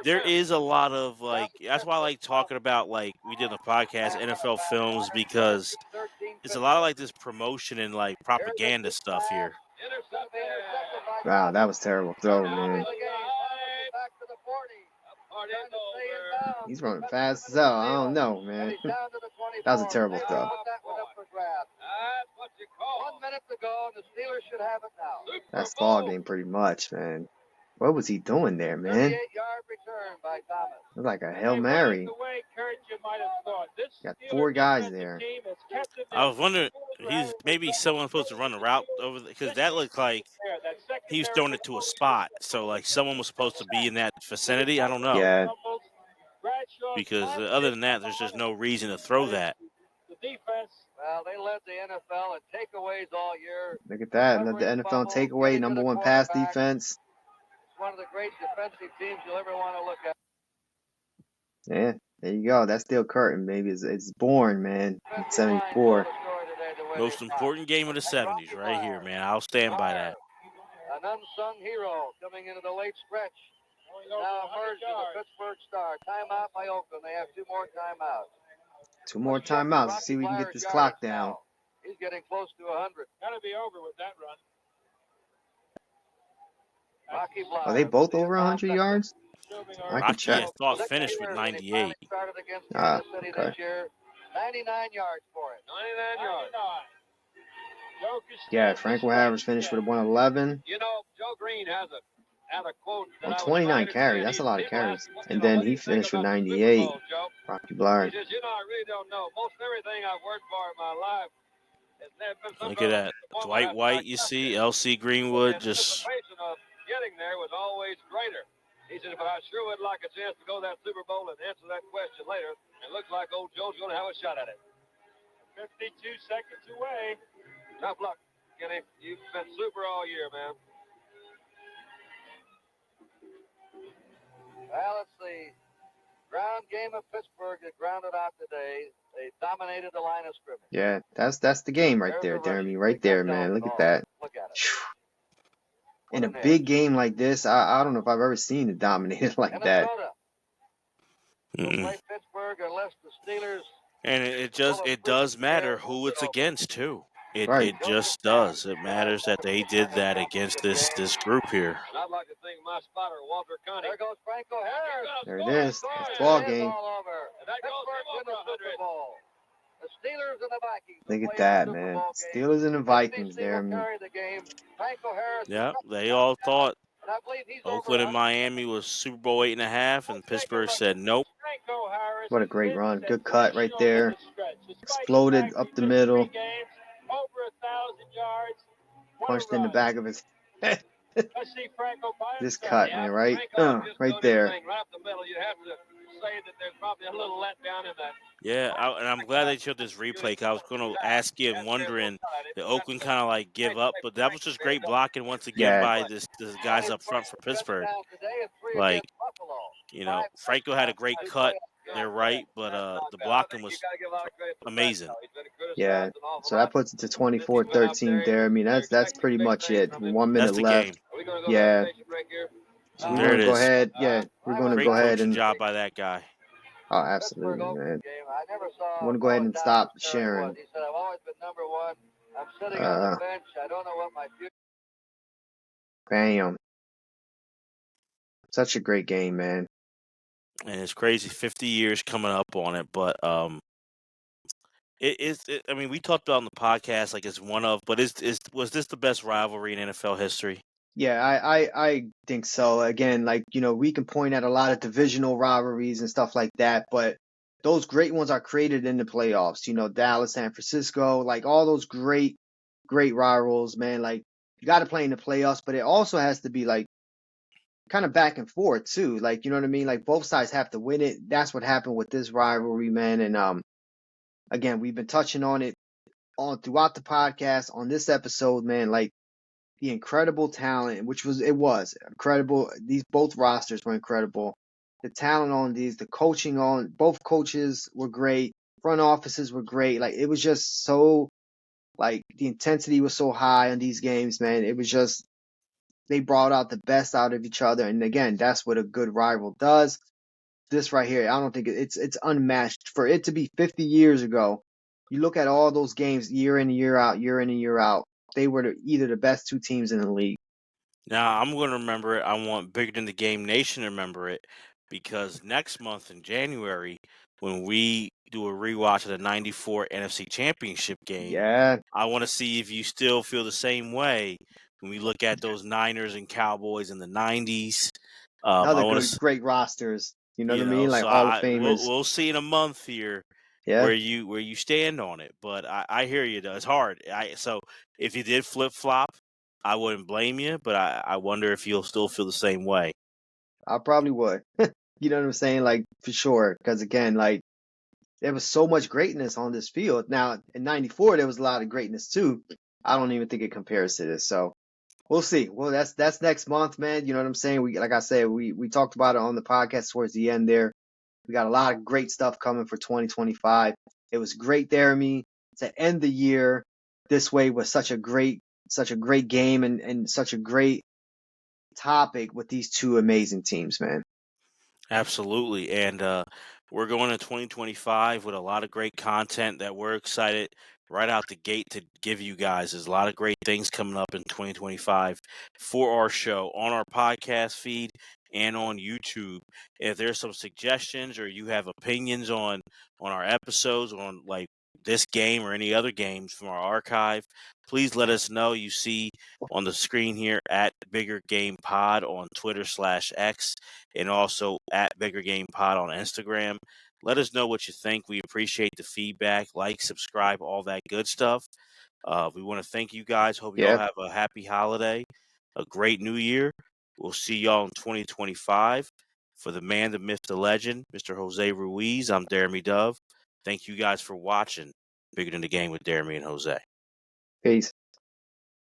there is a lot of, like, that's why I like talking about, like, we did the podcast, NFL films, because it's a lot of, like, this promotion and, like, propaganda stuff here. Wow, that was terrible throw, man. He's running fast as hell. I don't know, man. That was a terrible throw. 1 minute to go, and the Steelers should have it now. That's ball game pretty much, man. What was he doing there, man? 38-yard return by Thomas. It was like a Hail Mary. Got 4 guys there. I was wondering, maybe someone supposed to run the route over because that looked like he was throwing it to a spot. So, like, someone was supposed to be in that vicinity. I don't know. Yeah. Because other than that, there's just no reason to throw that. Well, they led the NFL in takeaways all year. Look at that. Let the NFL takeaway, #1 pass defense. It's one of the great defensive teams you'll ever want to look at. Yeah, there you go. That's still curtain, baby. It's born, man. In 74. Most important game of the 70s right here, man. I'll stand by that. An unsung hero coming into the late stretch. Now emerged as a Pittsburgh star. Timeout by Oakland. They have 2 more timeouts. 2 more timeouts. Let's see if we can get this clock down. He's getting close to 100. Gotta be over with that run. Are they both over 100 yards? I can check. Thought finished with 98. Okay. 99 yards for it. 99 yards. Yeah, Franco Harris finished with 111. You know, Joe Green had a quote. On 29 carries. That's a lot of carries. And then he finished with 98. Rocky Blyard. He says, you know, I really don't know. Most everything I've worked for in my life has never been some Look at that. Dwight White, you see, LC Greenwood just. Of getting there was always greater. He said, but I sure would like a chance to go to that Super Bowl and answer that question later. It looks like old Joe's going to have a shot at it. 52 seconds away. Tough luck, Kenny. You've been super all year, man. Well, it's the ground game of Pittsburgh that grounded out today. They dominated the line of scrimmage. Yeah, that's the game right there, Deremy. Right there, man. Look at that. Look at it. In a big game like this, I don't know if I've ever seen it dominated like that. Play Pittsburgh unless the Steelers. And it does matter who it's against too. It just does. It matters that they did that against this group here. I'd like to thank my spotter, Walter Connie. There goes Franco Harris. There it is. It's ball game. Pittsburgh's in the Super Bowl. The Steelers and the Vikings. Look at that, man. Steelers and the Vikings there. Yeah, they all thought Oakland and Miami was Super Bowl 8.5, and Pittsburgh said nope. What a great run. Good cut right there. Exploded up the middle. Punched in the back of his head. This cut, man, right? Right there. Yeah, and I'm glad they showed this replay, because I was going to ask you and wondering, did Oakland kind of like give up? But that was just great blocking once again by this guys up front for Pittsburgh. Like, you know, Franco had a great cut. They're right, but the blocking was amazing. Yeah, so that puts it to 24-13 there. I mean, that's pretty much it. 1 minute left. Yeah. So we're going to go ahead. Yeah, we're going to go ahead and. Great job by that guy. Oh, absolutely, man. I want to go ahead and stop sharing. He said, I've always been number 1. I'm sitting on the bench. I don't know what my future. Bam. Such a great game, man. And it's crazy, 50 years coming up on it, but I mean, we talked about on the podcast like it's one of, but was this the best rivalry in NFL history? Yeah, I think so. Again, like, we can point at a lot of divisional rivalries and stuff like that, but those great ones are created in the playoffs. Dallas, San Francisco, like all those great, great rivals, man. Like, you got to play in the playoffs, but it also has to be like kind of back and forth too. Like, you know what I mean? Like both sides have to win it. That's what happened with this rivalry, man. And again, we've been touching on it on throughout the podcast on this episode, man. Like the incredible talent, which was incredible. These both rosters were incredible. The talent on these, the coaching on both coaches were great. Front offices were great. Like it was just so like the intensity was so high on these games, man. It was just they brought out the best out of each other. And again, that's what a good rival does. This right here, I don't think it's unmatched. For it to be 50 years ago, you look at all those games year in and year out, year in and year out. They were either the best two teams in the league. Now, I'm going to remember it. I want Bigger Than the Game Nation to remember it because next month in January, when we do a rewatch of the 94 NFC Championship game, Yeah, I want to see if you still feel the same way when we look at those Niners and Cowboys in the 90s. I other want good, to, great rosters. You know what I mean? Like so Hall of Famers. we'll see in a month here Yeah, where you stand on it. But I hear you though. It's hard. So if you did flip flop, I wouldn't blame you, but I wonder if you'll still feel the same way. I probably would. You know what I'm saying? Like for sure. Because again, like there was so much greatness on this field. Now in '94, there was a lot of greatness too. I don't even think it compares to this. So we'll see. Well, that's next month, man. You know what I'm saying? Like I said, we talked about it on the podcast towards the end there. We got a lot of great stuff coming for 2025. It was great, Deremy, to end the year this way with such a great game and such a great topic with these two amazing teams, man. Absolutely. And we're going to 2025 with a lot of great content that we're excited right out the gate to give you guys. There's a lot of great things coming up in 2025 for our show on our podcast feed and on YouTube. If there's some suggestions or you have opinions on our episodes, on like this game or any other games from our archive, please let us know. You see on the screen here at Bigger Game Pod on Twitter/X and also at Bigger Game Pod on Instagram. Let us know what you think. We appreciate the feedback. Like, subscribe, all that good stuff. We want to thank you guys. Hope you all Yeah, have a happy holiday, a great new year. We'll see y'all in 2025. For the man, the myth, the legend, Mr. Jose Ruiz, I'm Deremy Dove. Thank you guys for watching Bigger Than the Game with Deremy and Jose. peace.